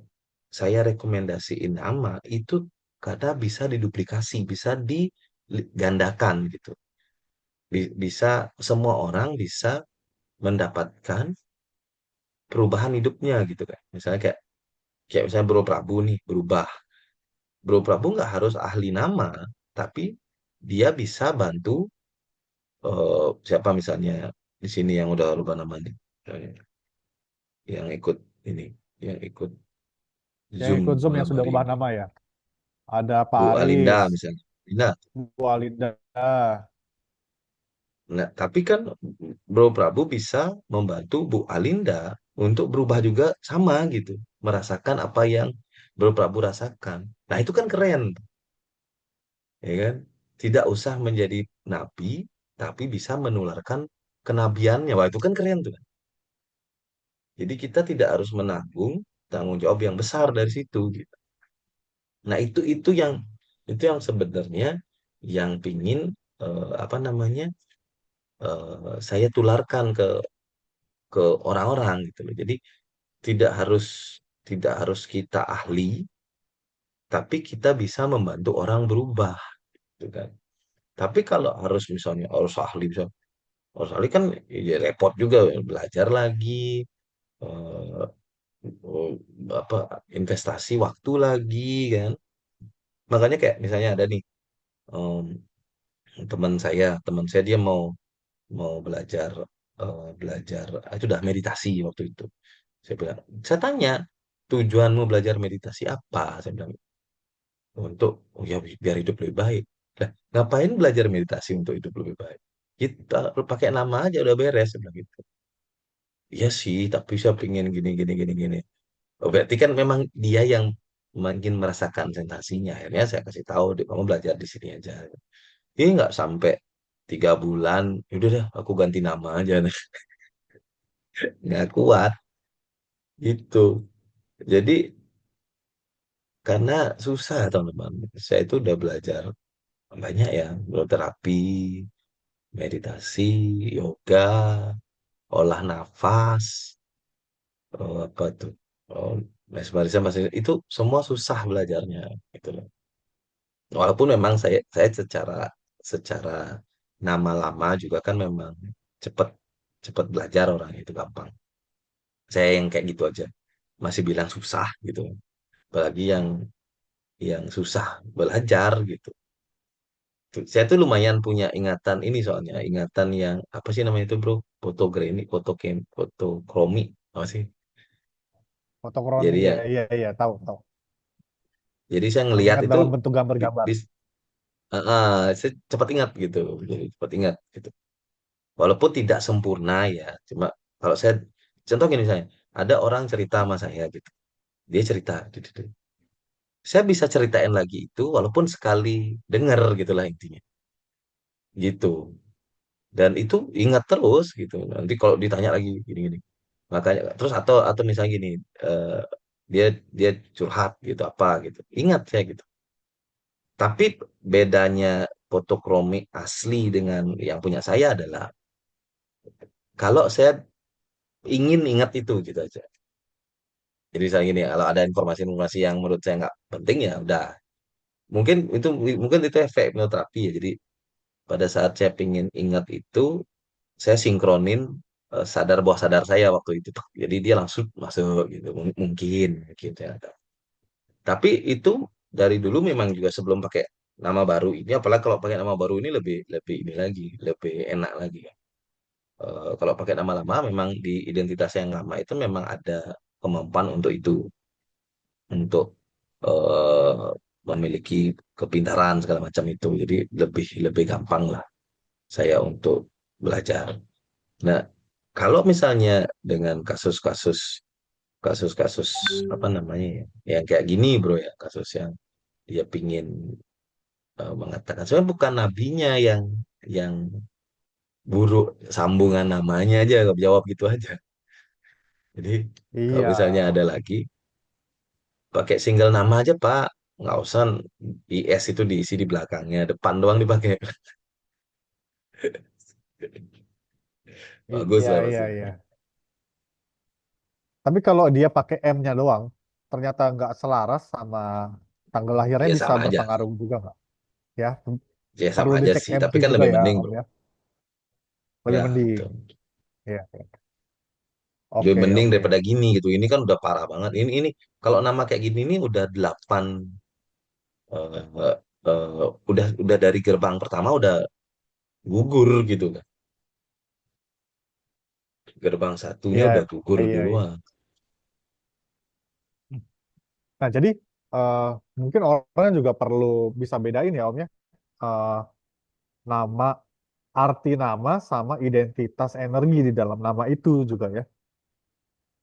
saya rekomendasiin nama itu karena bisa diduplikasi, bisa digandakan gitu. Bisa semua orang bisa mendapatkan perubahan hidupnya gitu kan. Misalnya kayak kayak misalnya Bro Prabu nih berubah. Bro Prabu nggak harus ahli nama, tapi dia bisa bantu siapa misalnya di sini yang udah rubah namanya, yang ikut ini, yang ikut Yang Zoom ikut Zoom yang malam sudah hari ubah ini, nama ya. Ada Pak Bu Alinda Aris, misalnya. Nah, Bu Alinda. nah, tapi kan Bro Prabu bisa membantu Bu Alinda untuk berubah juga sama gitu, merasakan apa yang Bro Prabu rasakan. Nah, itu kan keren, ya kan? Tidak usah menjadi nabi, tapi bisa menularkan kenabiannya. Wah, itu kan keren tuh. Jadi kita tidak harus menanggung tanggung jawab yang besar dari situ gitu. Nah, itu yang sebenarnya yang pingin apa namanya saya tularkan ke orang-orang gitu loh. Jadi tidak harus tidak harus kita ahli, tapi kita bisa membantu orang berubah, gitu kan. Tapi kalau harus misalnya harus ahli kan ya repot juga belajar lagi eh, eh, apa investasi waktu lagi kan. Makanya kayak misalnya ada nih em, teman saya dia mau mau belajar itu udah meditasi waktu itu. Saya bilang, saya tanya, tujuanmu belajar meditasi apa? Saya bilang, untuk, oh ya biar hidup lebih baik. Lah, ngapain belajar meditasi untuk hidup lebih baik? Kita pakai nama aja udah beres, saya bilang gitu. Iya sih, tapi saya pengen gini, gini, gini, gini. Oh, berarti kan memang dia yang makin merasakan sensasinya. Akhirnya saya kasih tahu, kamu belajar di sini aja. Ini nggak sampai 3 bulan, udah deh, aku ganti nama aja. Nggak kuat, gitu. Jadi karena susah teman-teman. Saya itu udah belajar banyak ya, terapi, meditasi, yoga, olah nafas, apa tuh, oh, mesmerisme masih itu semua susah belajarnya, gitu loh. Walaupun memang saya secara secara nama lama juga kan memang cepet cepet belajar orang itu gampang. Saya yang kayak gitu aja masih bilang susah gitu. Apalagi yang susah belajar gitu. Saya tuh lumayan punya ingatan ini soalnya, ingatan yang apa sih namanya itu bro? Fotogramik, fotokromi, apa sih? Fotokroni, Jadi iya, ya, iya, iya, tahu, tahu. jadi saya ngelihat Mengingat itu dalam bentuk di, gambar-gambar. di- saya cepat ingat gitu, jadi cepat ingat gitu. Walaupun tidak sempurna ya, cuma kalau saya contoh gini misalnya, ada orang cerita sama saya gitu, dia cerita, gitu. Saya bisa ceritain lagi itu walaupun sekali dengar gitulah intinya, gitu. Dan itu ingat terus gitu. Nanti kalau ditanya lagi gini-gini. Makanya terus atau misalnya gini, eh, dia dia curhat gitu apa gitu. Ingat saya gitu. Tapi bedanya fotokromi asli dengan yang punya saya adalah kalau saya ingin ingat itu gitu aja. Jadi misalnya gini, kalau ada informasi-informasi yang menurut saya nggak penting ya udah. Mungkin itu mungkin itu efek hipnoterapi ya. Jadi pada saat saya ingin ingat itu, saya sinkronin sadar bawah sadar saya waktu itu tuh. Jadi dia langsung masuk gitu. Mungkin ya. Tapi itu dari dulu memang juga sebelum pakai nama baru ini, apalagi kalau pakai nama baru ini lebih lebih ini lagi, lebih enak lagi. Kalau pakai nama lama, memang di identitas yang lama itu memang ada kemampuan untuk itu, untuk eh, memiliki kepintaran segala macam itu. Jadi lebih lebih gampang lah saya untuk belajar. Nah, kalau misalnya dengan kasus-kasus apa namanya ya, yang kayak gini bro ya, kasus yang dia pingin mengatakan sebenarnya bukan nabinya yang buruk, sambungan namanya aja nggak jawab gitu aja. Jadi kalau Iya, misalnya ada lagi pakai single nama aja Pak, nggak usah IS itu diisi di belakangnya, depan doang dipakai. Bagus iya, lah iya, pasti. iya. Tapi kalau dia pakai M-nya doang, ternyata nggak selaras sama tanggal lahirnya, Ya bisa sama aja, berpengaruh juga nggak? Ya, ya perlu sama aja dicek sih. MT Tapi kan juga lebih ya, mending Om bro. ya. Lebih Ya mending. betul. Iya, iya. Lebih Oke, mending oke. daripada gini gitu. Ini kan udah parah banget. Ini kalau nama kayak gini ini udah 8 eh, udah dari gerbang pertama udah gugur gitu kan. Gerbang satunya Iya, udah gugur iya, iya. duluan. Nah, jadi eh, mungkin orang juga perlu bisa bedain ya, Om ya. eh, nama, arti nama sama identitas energi di dalam nama itu juga ya.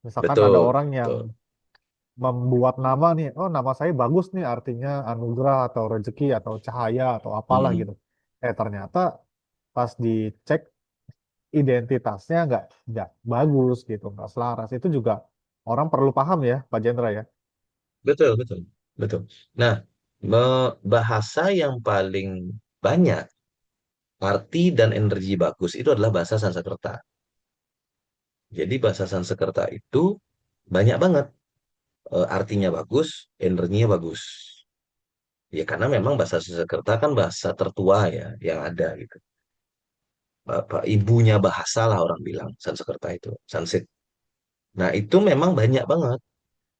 Misalkan ada Betul, orang yang betul. membuat nama nih, oh nama saya bagus nih artinya anugerah atau rezeki atau cahaya atau apalah Hmm, gitu. Ternyata pas dicek identitasnya nggak bagus gitu, nggak selaras. Itu juga orang perlu paham ya, Pak Jendra ya. betul, betul, betul. Nah, bahasa yang paling banyak arti dan energi bagus itu adalah bahasa Sanskerta. Jadi bahasa Sanskerta itu banyak banget artinya bagus, energinya bagus. Ya karena memang bahasa Sanskerta kan bahasa tertua ya yang ada gitu. Bapak ibunya bahasa lah orang bilang Sanskerta itu, Sanskrit. Nah, itu memang banyak banget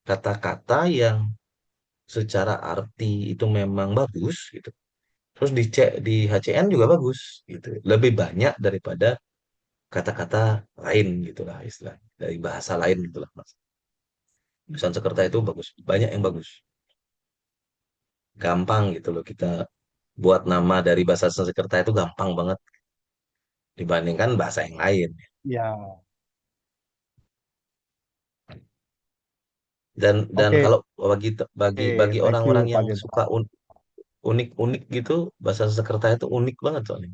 kata-kata yang secara arti itu memang bagus gitu. Terus di HCN juga bagus gitu. Lebih banyak daripada kata-kata lain gitulah istilah dari bahasa lain gitulah Mas. Sanskerta itu bagus, banyak yang bagus. Gampang gitu loh kita buat nama dari bahasa Sanskerta itu gampang banget dibandingkan bahasa yang lain. Ya, Dan oke, kalau bagi bagi bagi thank orang-orang you yang Pak Jendra. suka unik-unik gitu, bahasa Sanskerta itu unik banget soalnya.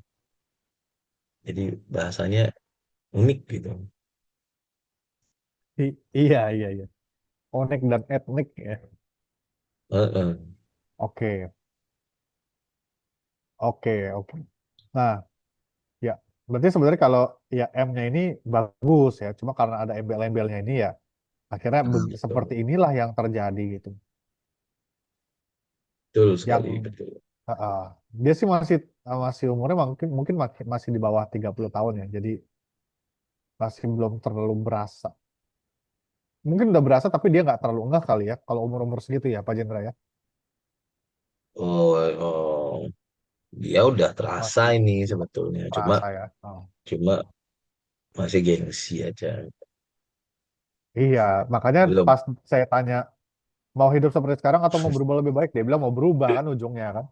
Jadi bahasanya unik gitu. Iya, iya, iya. Unik dan etnik ya. Heeh. Oke, oke, oke. Nah, ya, berarti sebenarnya kalau ya M-nya ini bagus ya, cuma karena ada embel-embelnya ini ya, akhirnya Nah, seperti betul. inilah yang terjadi gitu. Betul Yang sekali, betul. uh, dia sih masih masih umurnya mungkin mungkin masih di bawah 30 tahun ya, jadi masih belum terlalu berasa. Mungkin udah berasa tapi dia nggak terlalu enggak kali ya, kalau umur-umur segitu ya, Pak Jendra ya. Oh, oh, dia udah terasa Masih ini belum sebetulnya. Cuma, terasa ya. Oh. cuma masih gengsi aja. Iya, makanya Belum. pas saya tanya mau hidup seperti sekarang atau mau berubah lebih baik, dia bilang mau berubah kan ujungnya kan.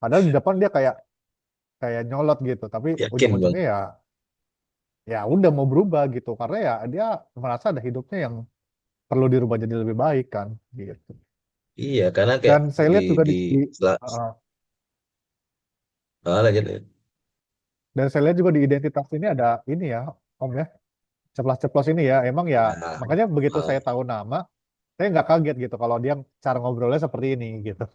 Padahal di depan dia kayak kayak nyolot gitu, tapi Yakin bang. ujung-ujungnya ya ya udah mau berubah gitu karena ya dia merasa ada hidupnya yang perlu dirubah jadi lebih baik kan gitu. Iya, karena kayak Dan saya di lihat juga di setelah uh, lanjut, lanjut. dan saya lihat juga di identitas ini ada ini ya Om ya, ceplas-ceplos ini ya emang ya, Ya, makanya begitu ah, saya tahu nama saya nggak kaget gitu kalau dia cara ngobrolnya seperti ini gitu,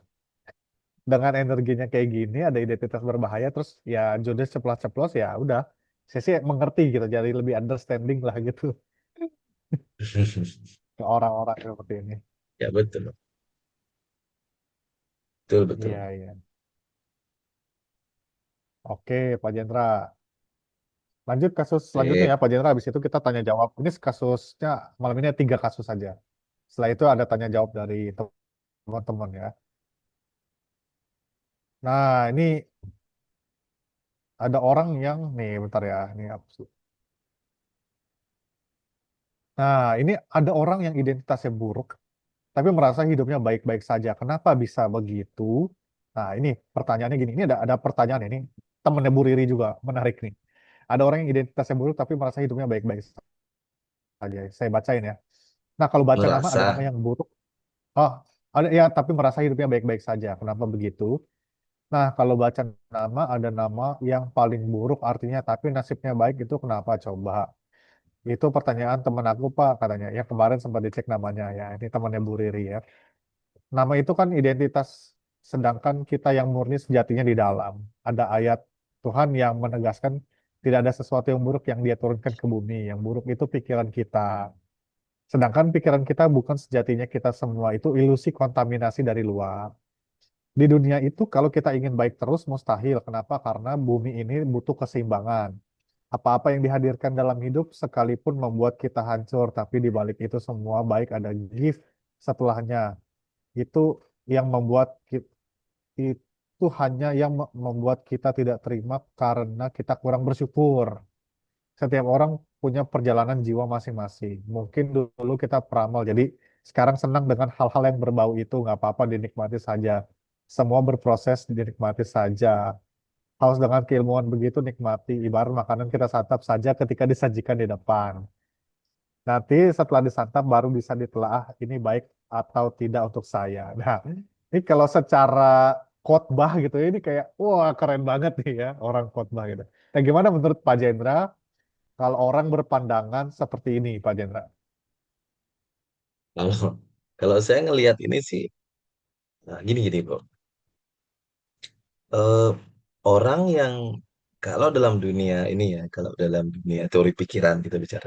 dengan energinya kayak gini ada identitas berbahaya terus ya Judes ceplas-ceplos ya udah saya sih mengerti gitu jadi lebih understanding lah gitu ke orang-orang seperti ini. ya betul, betul, betul. Iya, iya. Oke, Pak Jendra. Lanjut kasus selanjutnya Oke, ya, Pak Jendra. Habis itu kita tanya jawab. Ini kasusnya malam ini 3 kasus saja. Setelah itu ada tanya jawab dari teman-teman ya. Nah, ini ada orang yang nih, bentar ya. Ini apa sih? Nah, ini ada orang yang identitasnya buruk, tapi merasa hidupnya baik-baik saja. Kenapa bisa begitu? Nah, ini pertanyaannya gini. Ini ada pertanyaan ini. Temennya Bu Riri juga menarik nih. Ada orang yang identitasnya buruk tapi merasa hidupnya baik-baik saja. Saya bacain ya. Nah, kalau baca nama ada nama merasa. yang buruk. Oh, ada ya, tapi merasa hidupnya baik-baik saja. Kenapa begitu? Nah, kalau baca nama ada nama yang paling buruk artinya tapi nasibnya baik itu kenapa coba? Itu pertanyaan teman aku Pak katanya. Ya kemarin sempat dicek namanya ya. Ini temannya Bu Riri ya. Nama itu kan identitas sedangkan kita yang murni sejatinya di dalam. Ada ayat Tuhan yang menegaskan tidak ada sesuatu yang buruk yang dia turunkan ke bumi. Yang buruk itu pikiran kita. Sedangkan pikiran kita bukan sejatinya kita semua itu ilusi kontaminasi dari luar. Di dunia itu kalau kita ingin baik terus mustahil. Kenapa? Karena bumi ini butuh keseimbangan. Apa-apa yang dihadirkan dalam hidup sekalipun membuat kita hancur, tapi di balik itu semua baik ada gift setelahnya. Itu yang membuat itu hanya yang membuat kita tidak terima karena kita kurang bersyukur. Setiap orang punya perjalanan jiwa masing-masing. Mungkin dulu kita peramal, jadi sekarang senang dengan hal-hal yang berbau itu, nggak apa-apa dinikmati saja. Semua berproses dinikmati saja. haus dengan keilmuan begitu nikmati ibarat makanan kita santap saja ketika disajikan di depan. Nanti setelah disantap baru bisa ditelaah ini baik atau tidak untuk saya. Nah, ini kalau secara khotbah gitu ya, ini kayak wah keren banget nih ya orang khotbah gitu. Nah, gimana menurut Pak Jendra kalau orang berpandangan seperti ini, Pak Jendra? Kalau kalau saya ngelihat ini sih, nah gini gini bro. Eh, Orang yang kalau dalam dunia ini ya, kalau dalam dunia teori pikiran kita bicara,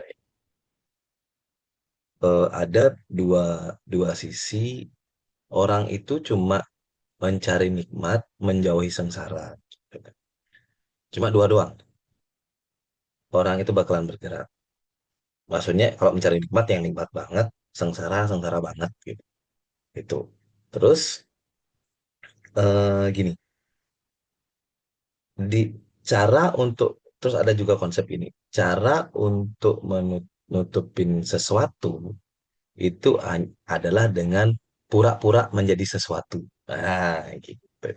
ada dua dua sisi. Orang itu cuma mencari nikmat, menjauhi sengsara. Cuma dua doang. Orang itu bakalan bergerak. Maksudnya kalau mencari nikmat yang nikmat banget, sengsara sengsara banget gitu. Itu. Terus gini, di cara untuk terus ada juga konsep ini. Cara untuk menutupin sesuatu itu adalah dengan pura-pura menjadi sesuatu. Nah, gitu.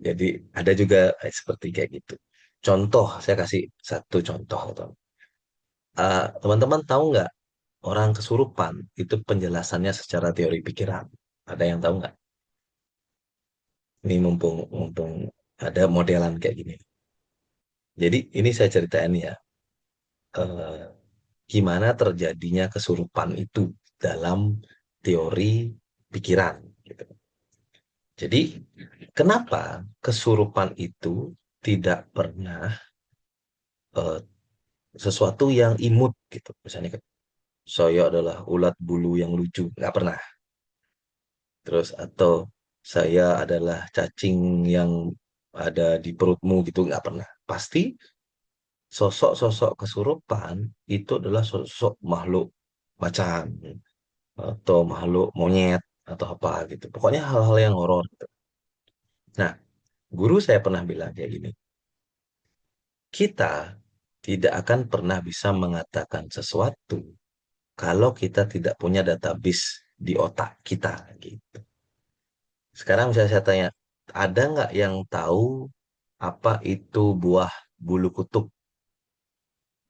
Jadi ada juga seperti kayak gitu. Contoh, saya kasih satu contoh. Teman-teman tahu nggak orang kesurupan itu penjelasannya secara teori pikiran? Ada yang tahu nggak? Ini mumpung mumpung ada modelan kayak gini. Jadi ini saya ceritain ya, eh, gimana terjadinya kesurupan itu dalam teori pikiran. Gitu. Jadi kenapa kesurupan itu tidak pernah eh, sesuatu yang imut gitu. Misalnya saya adalah ulat bulu yang lucu, nggak pernah. Terus atau saya adalah cacing yang ada di perutmu gitu, nggak pernah. Pasti sosok-sosok kesurupan itu adalah sosok makhluk macan atau makhluk monyet atau apa gitu. Pokoknya hal-hal yang horor gitu. Nah, guru saya pernah bilang kayak gini, kita tidak akan pernah bisa mengatakan sesuatu kalau kita tidak punya database di otak kita gitu. Sekarang saya tanya, ada nggak yang tahu apa itu buah bulu kutub?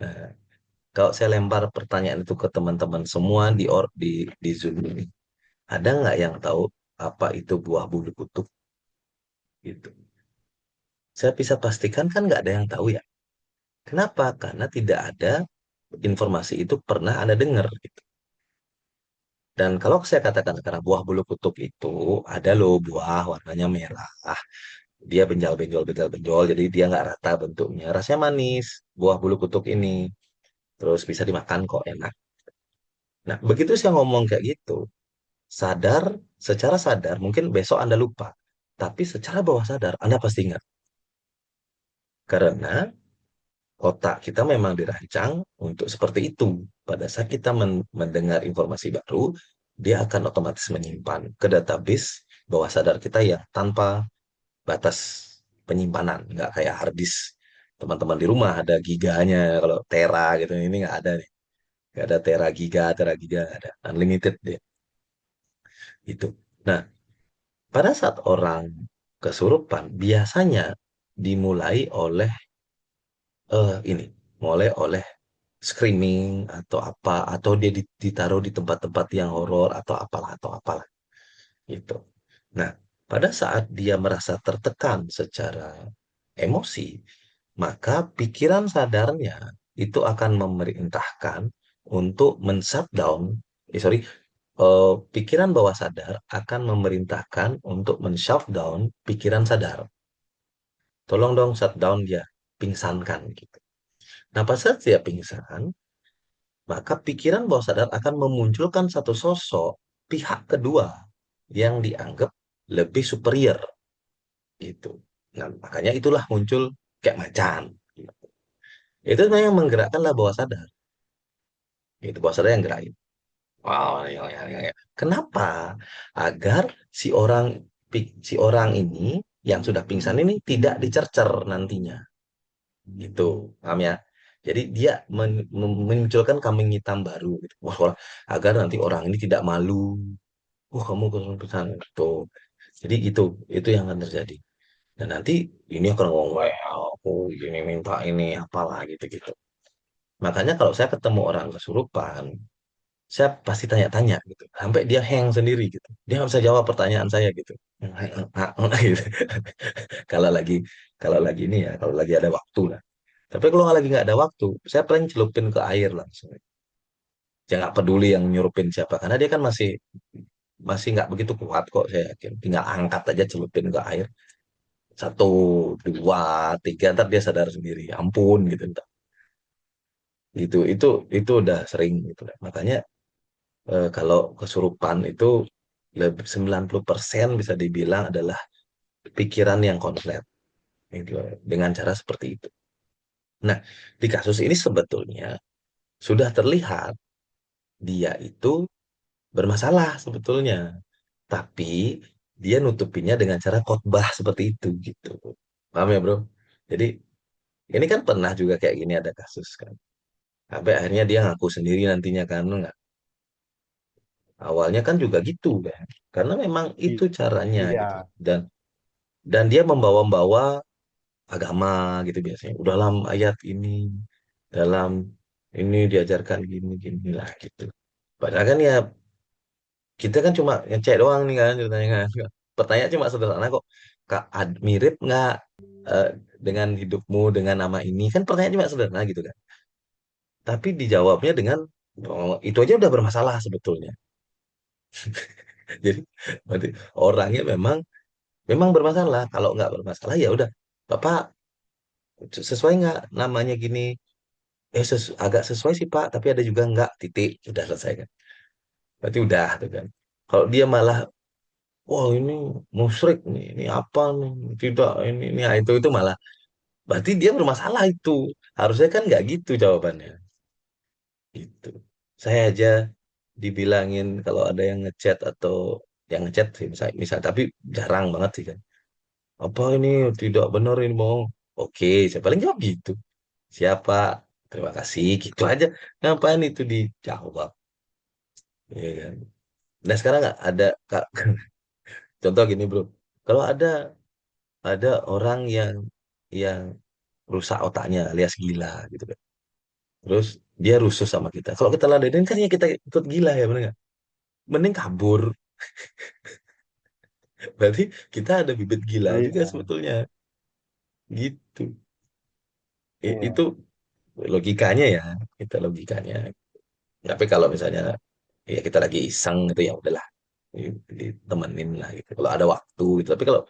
Nah, kalau saya lempar pertanyaan itu ke teman-teman semua di Zoom ini, ada nggak yang tahu apa itu buah bulu kutub? Gitu. Saya bisa pastikan kan nggak ada yang tahu ya. Kenapa? Karena tidak ada informasi itu pernah Anda dengar. Gitu. Dan kalau saya katakan sekarang buah bulu kutub itu ada loh buah warnanya merah. Dia benjal-benjol, benjal-benjol, jadi dia nggak rata bentuknya. Rasanya manis, buah bulu kutuk ini. Terus bisa dimakan kok, enak. Nah, begitu saya ngomong kayak gitu, sadar, secara sadar, mungkin besok Anda lupa. Tapi secara bawah sadar, Anda pasti ingat. Karena otak kita memang dirancang untuk seperti itu. Pada saat kita mendengar informasi baru, dia akan otomatis menyimpan ke database bawah sadar kita yang tanpa batas penyimpanan, nggak kayak hard disk teman-teman di rumah ada giganya, kalau tera gitu ini nggak ada nih, nggak ada tera giga nggak ada, unlimited deh itu. Nah, pada saat orang kesurupan biasanya dimulai oleh ini, mulai oleh screaming atau apa, atau dia ditaruh di tempat-tempat yang horor atau apalah gitu. Nah, pada saat dia merasa tertekan secara emosi, maka pikiran sadarnya itu akan memerintahkan untuk men-shutdown, pikiran bawah sadar akan memerintahkan untuk men-shutdown pikiran sadar. Tolong dong shutdown dia, pingsankan gitu. Nah, pas saat dia pingsan, maka pikiran bawah sadar akan memunculkan satu sosok pihak kedua yang dianggap lebih superior gitu. Nah, makanya itulah muncul kayak macan. Gitu. Itu sebenarnya yang menggerakkanlah bawah sadar. Itu bawah sadar yang gerakin. Wow, ya. Kenapa? Agar si orang ini yang sudah pingsan ini tidak dicercer nantinya. Gitu, paham ya? Jadi dia memunculkan kambing hitam baru gitu. Wah, agar nanti orang ini tidak malu. Wah, kamu pingsan gitu. Jadi gitu, itu yang akan terjadi. Dan nanti ini akan ngomong, wah aku ini minta ini apalah gitu-gitu. Makanya kalau saya ketemu orang kesurupan, saya pasti tanya-tanya gitu. Sampai dia hang sendiri gitu. Dia nggak bisa jawab pertanyaan saya gitu. Gitu. Kalau lagi kalau lagi ini ya, kalau lagi ada waktu lah. Tapi kalau lagi nggak ada waktu, saya paling celupin ke air langsung. Dia nggak peduli yang nyurupin siapa, karena dia kan masih masih nggak begitu kuat kok saya yakin. Tinggal angkat aja celupin ke air. Satu, dua, tiga, ntar dia sadar sendiri. Ampun gitu. Ntar. Itu udah sering gitu. Makanya kalau kesurupan itu lebih 90% bisa dibilang adalah pikiran yang konslet gitu, dengan cara seperti itu. Nah, di kasus ini sebetulnya sudah terlihat dia itu bermasalah sebetulnya, tapi dia nutupinnya dengan cara khotbah seperti itu gitu. Paham ya, Bro? Jadi ini kan pernah juga kayak gini ada kasus kan. Sampai akhirnya dia ngaku sendiri nantinya kan nggak. Awalnya kan juga gitu kan. Karena memang itu I- caranya gitu. Iya, Dan dia membawa-bawa agama gitu biasanya. Dalam ayat ini, dalam ini diajarkan gini gini lah gitu. Padahal kan ya kita kan cuma ngecek doang nih kan ceritanya kan. Pertanyaan cuma sederhana kok. Kak, mirip nggak eh, dengan hidupmu dengan nama ini? Kan pertanyaan cuma sederhana gitu kan. Tapi dijawabnya dengan oh, itu aja udah bermasalah sebetulnya. Jadi berarti orangnya memang memang bermasalah. Kalau nggak bermasalah ya udah. Bapak sesuai nggak namanya gini? Agak sesuai sih Pak, tapi ada juga nggak titik. Sudah selesai kan. Berarti udah tuh kan. Kalau dia malah wah ini musyrik nih, ini apa nih, tidak ini ya, itu malah berarti dia bermasalah itu. Harusnya kan nggak gitu jawabannya. Gitu. Saya aja dibilangin kalau ada yang ngechat atau yang ngechat sih misal tapi jarang banget sih kan. Apa ini tidak benar ini mau? Oke, saya paling jawab gitu. Siapa? Terima kasih, gitu aja. Ngapain itu dijawab? Ya kan? Nah sekarang nggak ada Kak, contoh gini bro. Kalau ada orang yang rusak otaknya alias gila gitu kan. Terus dia rusuh sama kita. Kalau kita ladenin kan ya kita ikut gila ya bener nggak? Mending kabur. Berarti kita ada bibit gila juga iya, sebetulnya. Gitu. Itu iya, logikanya ya. Kita logikanya. Tapi kalau misalnya ya kita lagi iseng gitu ya udahlah ditemenin lah gitu. Kalau ada waktu gitu. Tapi kalau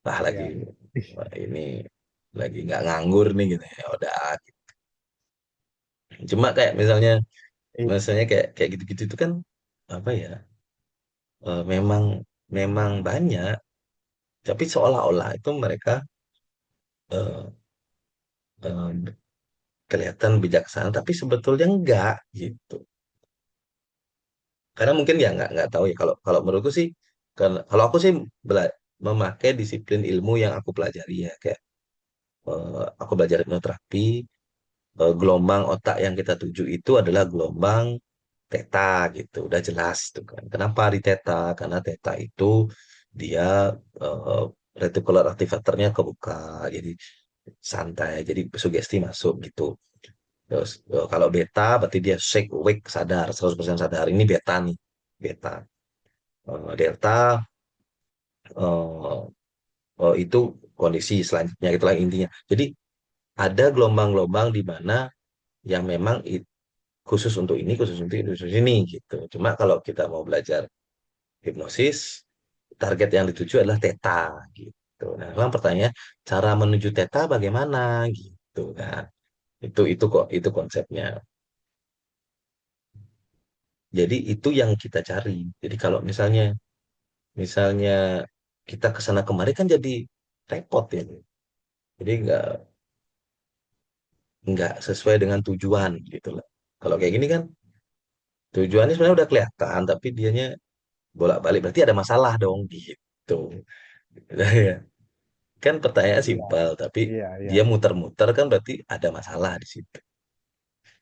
lagi iya. Ih, wah, ini lagi nggak nganggur nih gitu ya udah. Cuma kayak misalnya ih, misalnya kayak kayak gitu-gitu itu kan apa ya? Memang memang banyak. Tapi seolah-olah itu mereka eh, eh, kelihatan bijaksana, tapi sebetulnya enggak gitu. Karena mungkin ya nggak tahu ya. Kalau kalau menurutku sih, kalau aku sih memakai disiplin ilmu yang aku pelajari ya, kayak aku belajar hipnoterapi, gelombang otak yang kita tuju itu adalah gelombang theta gitu, udah jelas tuh kan. Kenapa di theta? Karena theta itu dia eh, reticular activatornya kebuka, jadi santai, jadi sugesti masuk gitu. Terus kalau beta berarti dia shake, awake, sadar, 100% sadar. Ini beta nih, beta. Delta eh, itu kondisi selanjutnya, itulah intinya. Jadi ada gelombang-gelombang di mana yang memang khusus untuk ini, khusus ini gitu. Cuma kalau kita mau belajar hipnosis, target yang dituju adalah theta gitu. Nah, memang pertanyaan cara menuju theta bagaimana gitu kan. Itu kok itu konsepnya. Jadi itu yang kita cari. Jadi kalau misalnya kita ke sana kemari kan jadi repot ya. Jadi nggak sesuai dengan tujuan gitu lah. Kalau kayak gini kan tujuannya sebenarnya udah kelihatan, tapi dianya bolak-balik berarti ada masalah dong gitu. Nah, ya. Kan pertanyaan iya, simpel, tapi iya, iya. dia muter-muter kan berarti ada masalah di situ.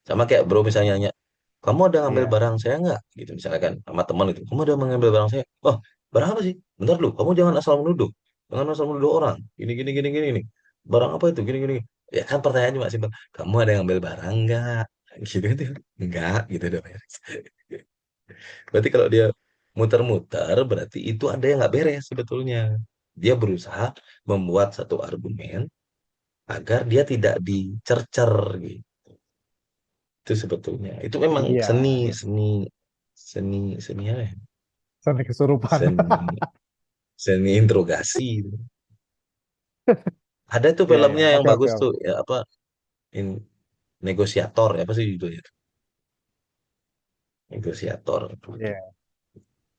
Sama kayak bro misalnya nanya, kamu ada ngambil Iya. barang saya nggak? Gitu misalnya kan sama teman itu, kamu ada mengambil barang saya? Oh, barang apa sih? Bentar dulu, kamu jangan asal menuduh. dengan sama dua orang, gini gini gini gini nih. Barang apa itu? Gini gini. Ya kan pertanyaan cuma simpel. Kamu ada yang ambil barang nggak? Gitu kan? Enggak, gitu dong. Berarti kalau dia muter-muter, berarti itu ada yang nggak beres sebetulnya. Dia berusaha membuat satu argumen agar dia tidak dicercer gitu. Itu sebetulnya. Itu memang Iya, seni, iya. seni, seni, seni apa ya? Seni kesurupan. Seni, seni interogasi. Ada tuh Iya, iya. filmnya yang Oke, oke, bagus tuh, oke. ya apa? In- Negosiator, apa sih judulnya? Negosiator. Iya.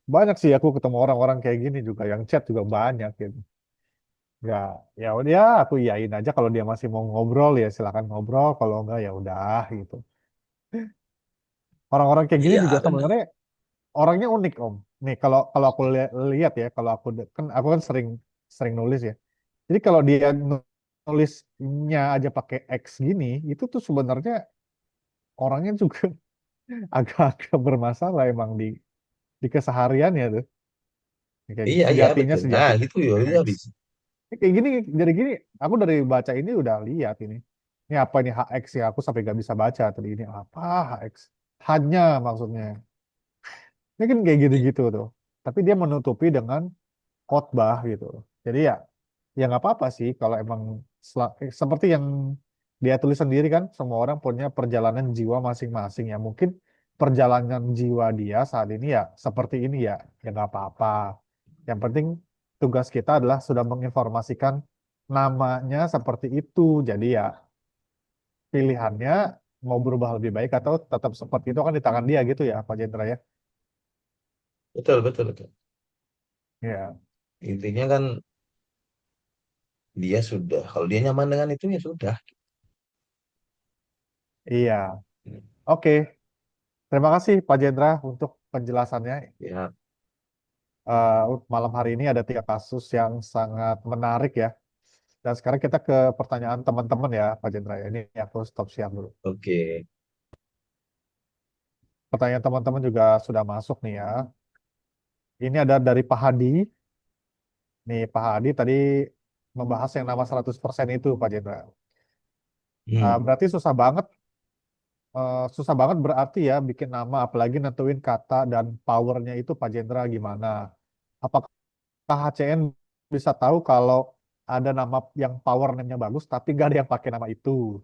Banyak sih aku ketemu orang-orang kayak gini juga yang chat juga banyak gitu. Ya, ya udah ya aku iyain aja kalau dia masih mau ngobrol ya silakan ngobrol, kalau enggak ya udah gitu. Orang-orang kayak gini juga Iya, benar. sebenarnya orangnya unik Om. Nih kalau kalau aku lihat ya, kalau aku kan sering sering nulis ya. Jadi kalau dia nulisnya aja pakai X gini, itu tuh sebenarnya orangnya juga agak-agak bermasalah emang di kesehariannya tuh. Kayak Iya, iya, sejatinya betul. Nah, sejatinya gitu ya, pakai dia X. bisa. Kayak gini, dari gini, aku dari baca ini udah lihat ini. Ini apa ini HX ya? Aku sampai gak bisa baca tadi ini apa HX? Hanya maksudnya. Ini kan kayak gitu-gitu tuh. Tapi dia menutupi dengan khotbah gitu. Jadi ya, ya nggak apa-apa sih kalau emang seperti yang dia tulis sendiri kan, semua orang punya perjalanan jiwa masing-masing ya. Mungkin perjalanan jiwa dia saat ini ya seperti ini ya, ya nggak apa-apa. Yang penting tugas kita adalah sudah menginformasikan namanya seperti itu. Jadi ya pilihannya mau berubah lebih baik atau tetap seperti itu kan di tangan dia gitu ya Pak Jendra ya. Betul, betul, betul. Ya, Intinya kan dia sudah, kalau dia nyaman dengan itu ya sudah. iya. Oke, terima kasih Pak Jendra untuk penjelasannya. Ya, Malam hari ini ada 3 kasus yang sangat menarik ya. Dan sekarang kita ke pertanyaan teman-teman ya, Pak Jendra. Ini aku stop share dulu. oke. Pertanyaan teman-teman juga sudah masuk nih ya. Ini ada dari Pak Hadi. Nih, Pak Hadi tadi membahas yang nama 100% itu, Pak Jendra. Hmm. Berarti susah banget berarti ya bikin nama, apalagi nentuin kata dan powernya itu, Pak Jendra, gimana? Apakah HCN bisa tahu kalau ada nama yang power name-nya bagus, tapi gak ada yang pakai nama itu?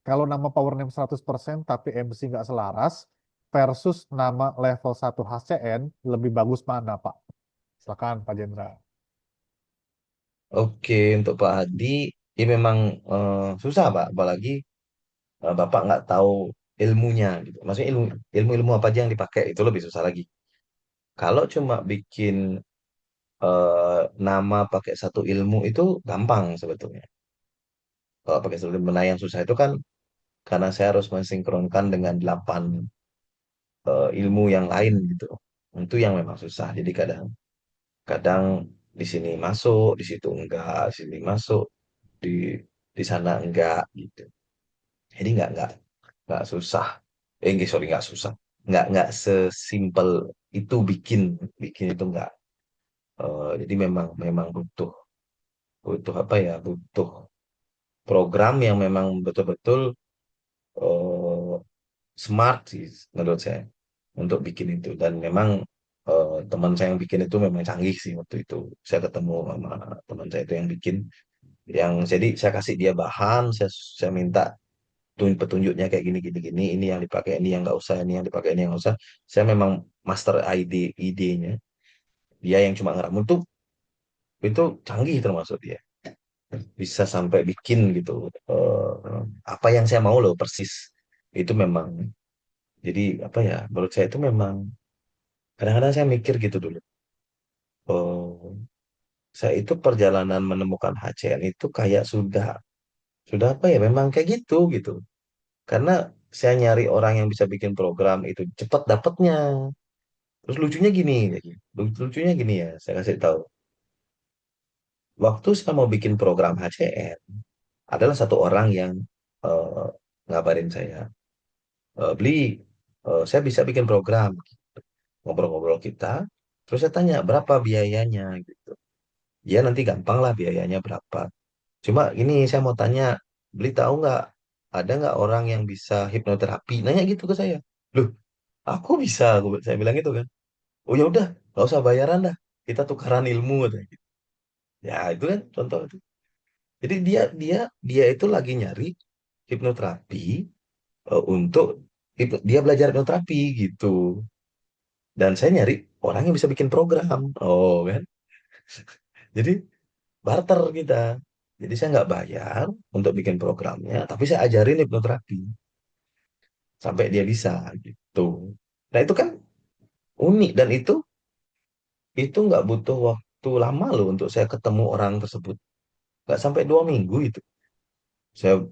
Kalau nama power name 100% tapi MC nggak selaras versus nama level 1 HCN lebih bagus mana, Pak? Silakan, Pak Jendra. Oke, untuk Pak Hadi, ya memang susah, Pak. Apalagi Bapak nggak tahu ilmunya, gitu. Maksudnya ilmu apa aja yang dipakai, itu lebih susah lagi. Kalau cuma bikin nama pakai satu ilmu itu gampang sebetulnya. Kalau pakai satu ilmu, nah yang susah itu kan karena saya harus mensinkronkan dengan 8 ilmu yang lain gitu. Itu yang memang susah. Jadi kadang kadang di sini masuk, di situ enggak, di sini masuk, di di sana enggak gitu. Jadi nggak susah. Sorry, nggak susah. Nggak sesimpel itu bikin bikin itu enggak. Jadi memang memang butuh butuh apa ya? Butuh program yang memang betul-betul eh, smart sih menurut saya untuk bikin itu. Dan memang teman saya yang bikin itu memang canggih sih waktu itu. Saya ketemu sama teman saya itu yang bikin, yang jadi saya kasih dia bahan, saya minta petunjuknya kayak gini gini gini, ini yang dipakai, ini yang nggak usah, ini yang dipakai, ini yang nggak usah. Saya memang master idenya. Dia yang cuma ngeramu tuh itu canggih termasuk dia, bisa sampai bikin gitu apa yang saya mau loh persis. Itu memang, jadi apa ya, menurut saya itu memang, kadang-kadang saya mikir gitu dulu, oh, saya itu perjalanan menemukan HCN itu kayak sudah apa ya, memang kayak gitu gitu. Karena saya nyari orang yang bisa bikin program itu cepat dapatnya. Terus lucunya gini ya, saya kasih tahu. Waktu saya mau bikin program HCN, adalah satu orang yang eh, ngabarin saya, beli, saya bisa bikin program. Ngobrol-ngobrol kita, terus saya tanya berapa biayanya gitu. Ya nanti gampang lah biayanya berapa. Cuma ini saya mau tanya, beli tahu nggak, ada nggak orang yang bisa hipnoterapi? Nanya gitu ke saya. Loh, aku bisa, saya bilang gitu kan. Oh ya udah, nggak usah bayaran dah. Kita tukaran ilmu katanya gitu. Ya itu kan contoh itu. Jadi dia dia dia itu lagi nyari hipnoterapi untuk dia belajar hipnoterapi gitu. Dan saya nyari orang yang bisa bikin program. Oh kan. Jadi barter kita. Jadi saya nggak bayar untuk bikin programnya, tapi saya ajarin hipnoterapi sampai dia bisa gitu. Nah itu kan unik dan itu nggak butuh waktu lama loh untuk saya ketemu orang tersebut. Nggak sampai 2 minggu itu. Saya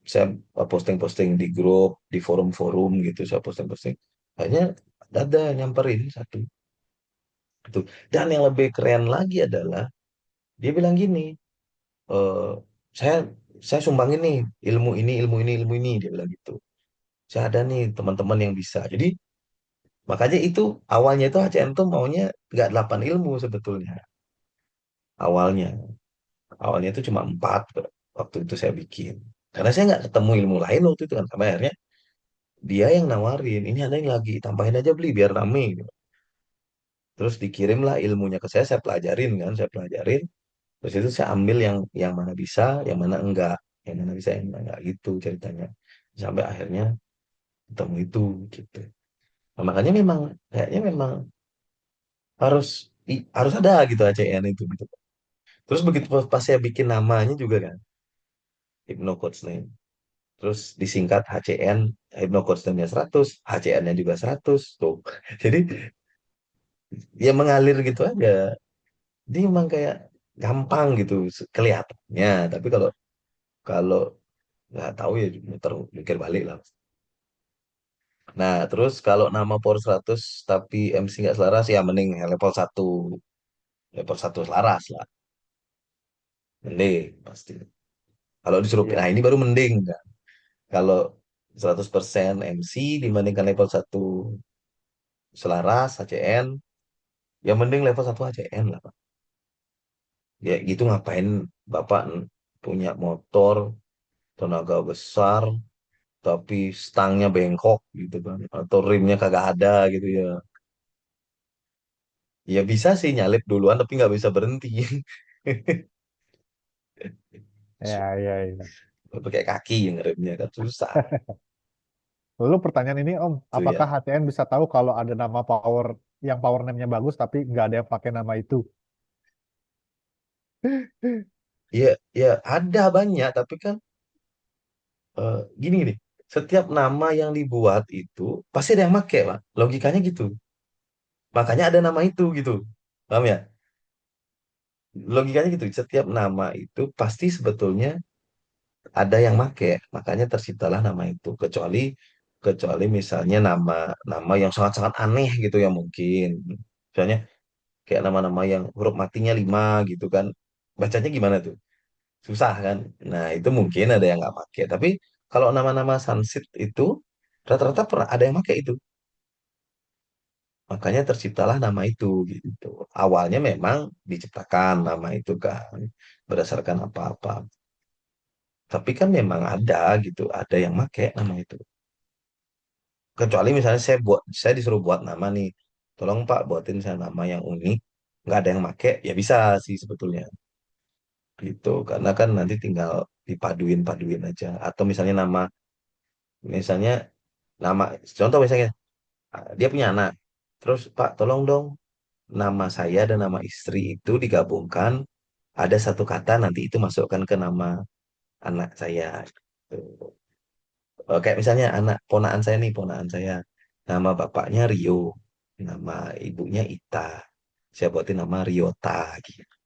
saya posting-posting di grup, di forum-forum gitu, saya posting-posting. Akhirnya ada nyamperin satu itu. Dan yang lebih keren lagi adalah dia bilang gini, eh saya saya sumbangin nih ilmu ini, ilmu ini, ilmu ini, dia bilang gitu. Saya ada nih teman-teman yang bisa. Jadi makanya itu awalnya itu HCM tuh maunya nggak 8 ilmu sebetulnya. Awalnya, awalnya itu cuma 4 waktu itu saya bikin. Karena saya nggak ketemu ilmu lain waktu itu kan. Sampai akhirnya dia yang nawarin, ini ada yang lagi, tambahin aja beli biar rame gitu. Terus dikirimlah ilmunya ke saya pelajarin kan, saya pelajarin. Terus itu saya ambil yang mana bisa, yang mana enggak, yang mana bisa, yang mana enggak gitu ceritanya. Sampai akhirnya ketemu itu gitu. Nah, makanya memang kayaknya memang harus harus ada gitu ACN itu gitu. Terus begitu pas saya bikin namanya juga kan, Hypno Coach Name. Terus disingkat HCN, Hypno Coach Name-nya 100, HCN-nya juga 100 tuh. Jadi ya mengalir gitu aja. Dia memang kayak gampang gitu kelihatannya, tapi kalau kalau nggak tahu ya muter mikir balik lah. Nah, terus kalau nama Power 100 tapi MC nggak selaras ya mending level 1. Level 1 selaras lah. Mending pasti. Kalau disuruh Iya, nah ini iya. baru mending kan. Kalau 100% MC dibandingkan level 1 selaras HCN, ya mending level 1 HCN lah, Pak. Ya gitu ngapain Bapak punya motor tenaga besar tapi stangnya bengkok gitu kan atau rimnya kagak ada gitu ya. Ya bisa sih nyalip duluan tapi nggak bisa berhenti. Iya, iya, iya. Pakai kaki yang ngeremnya kan susah Lalu pertanyaan ini Om, itu apakah ya. HTN bisa tahu kalau ada nama power yang power name-nya bagus tapi nggak ada yang pakai nama itu? Ya ya ada banyak tapi kan gini nih, setiap nama yang dibuat itu pasti ada yang make Pak, logikanya gitu, makanya ada nama itu gitu, paham ya, logikanya gitu, setiap nama itu pasti sebetulnya ada yang make, makanya terciptalah nama itu, kecuali kecuali misalnya nama nama yang sangat-sangat aneh gitu ya mungkin, misalnya kayak nama-nama yang huruf matinya 5 gitu kan, bacanya gimana tuh, susah kan. Nah itu mungkin ada yang nggak pakai, tapi kalau nama-nama Sanskrit itu rata-rata pernah ada yang pakai itu, makanya terciptalah nama itu gitu. Awalnya memang diciptakan nama itu kan berdasarkan apa-apa, tapi kan memang ada gitu, ada yang pakai nama itu. Kecuali misalnya saya disuruh buat nama nih, tolong Pak buatin saya nama yang unik, nggak ada yang pakai, ya bisa sih sebetulnya gitu, karena kan nanti tinggal dipaduin-paduin aja. Atau misalnya nama contoh misalnya dia punya anak, terus Pak tolong dong nama saya dan nama istri itu digabungkan ada satu kata nanti itu masukkan ke nama anak saya. Tuh. Kayak misalnya anak ponaan saya nih, ponaan saya nama bapaknya Rio, nama ibunya Ita, saya buatin nama Riota gitu.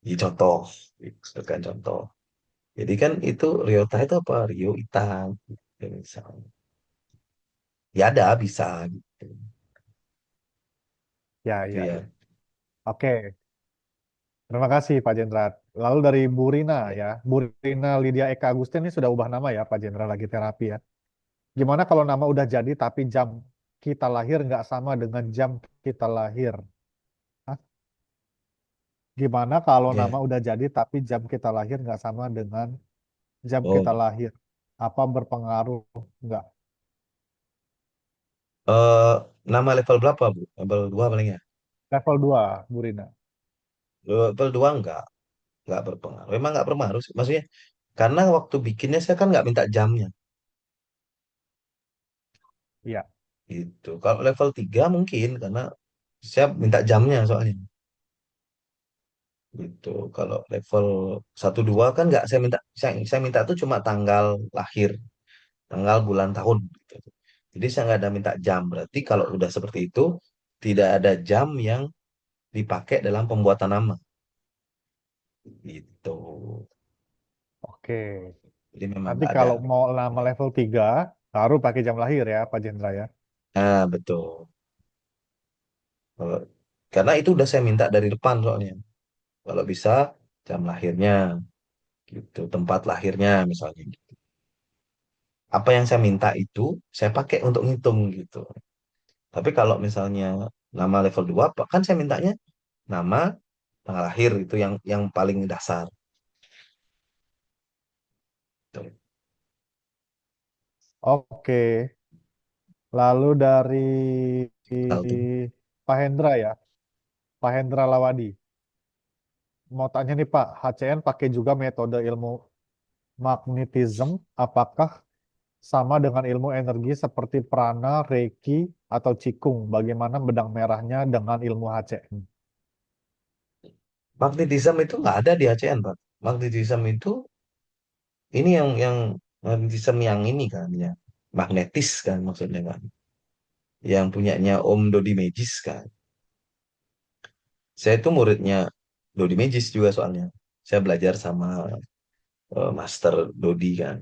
Ini contoh, itu kan contoh. Jadi kan itu Riota itu apa? Rio Ita, gitu, misalnya. Ya ada bisa gitu. Ya, Itu ya, ya. ya. Oke, terima kasih Pak Jenderal. Lalu dari Bu Rina Ya. ya, Bu Rina Lydia Eka Agustin ini sudah ubah nama ya Pak Jenderal lagi terapi ya. Gimana kalau nama udah jadi tapi jam kita lahir nggak sama dengan jam kita lahir? Hah? Gimana kalau Ya. nama udah jadi tapi jam kita lahir nggak sama dengan jam Oh, kita lahir? Apa berpengaruh? Nggak. eh nama level berapa, Bu? Level 2 paling ya? Level 2, Bu Rina. Level 2 enggak berpengaruh. Memang enggak berpengaruh sih. Maksudnya, karena waktu bikinnya saya kan nggak minta jamnya. Iya. Gitu. Kalau level 3 mungkin, karena saya minta jamnya soalnya. Gitu. Kalau level 1 2 kan nggak saya minta tuh cuma tanggal lahir, tanggal bulan tahun gitu. Jadi saya nggak ada minta jam. Berarti kalau udah seperti itu, tidak ada jam yang dipakai dalam pembuatan nama. Gitu. Oke. Jadi memang Nanti nggak ada. kalau mau nama level 3 baru pakai jam lahir ya, Pak Jendra ya. Nah, betul. Kalau- Karena itu udah saya minta dari depan soalnya. Kalau bisa jam lahirnya gitu, tempat lahirnya misalnya. Apa yang saya minta itu saya pakai untuk ngitung gitu. Tapi kalau misalnya nama level 2, kan saya mintanya nama, tanggal lahir itu yang paling dasar. Tuh. Oke. Lalu dari Tahu tuh. Pak Hendra ya, Pak Hendra Lawadi. Mau tanya nih Pak, HCN pakai juga metode ilmu magnetism, apakah sama dengan ilmu energi seperti prana, reiki, atau qigong? Bagaimana benang merahnya dengan ilmu HCN? Magnetism itu nggak ada di ACN, Pak. Magnetism itu ini yang magnetism yang ini kan ya. Magnetis kan maksudnya kan. Yang punyanya Om Dodi Magis kan. Saya itu muridnya Dodi Magis juga soalnya. Saya belajar sama Master Dodi kan.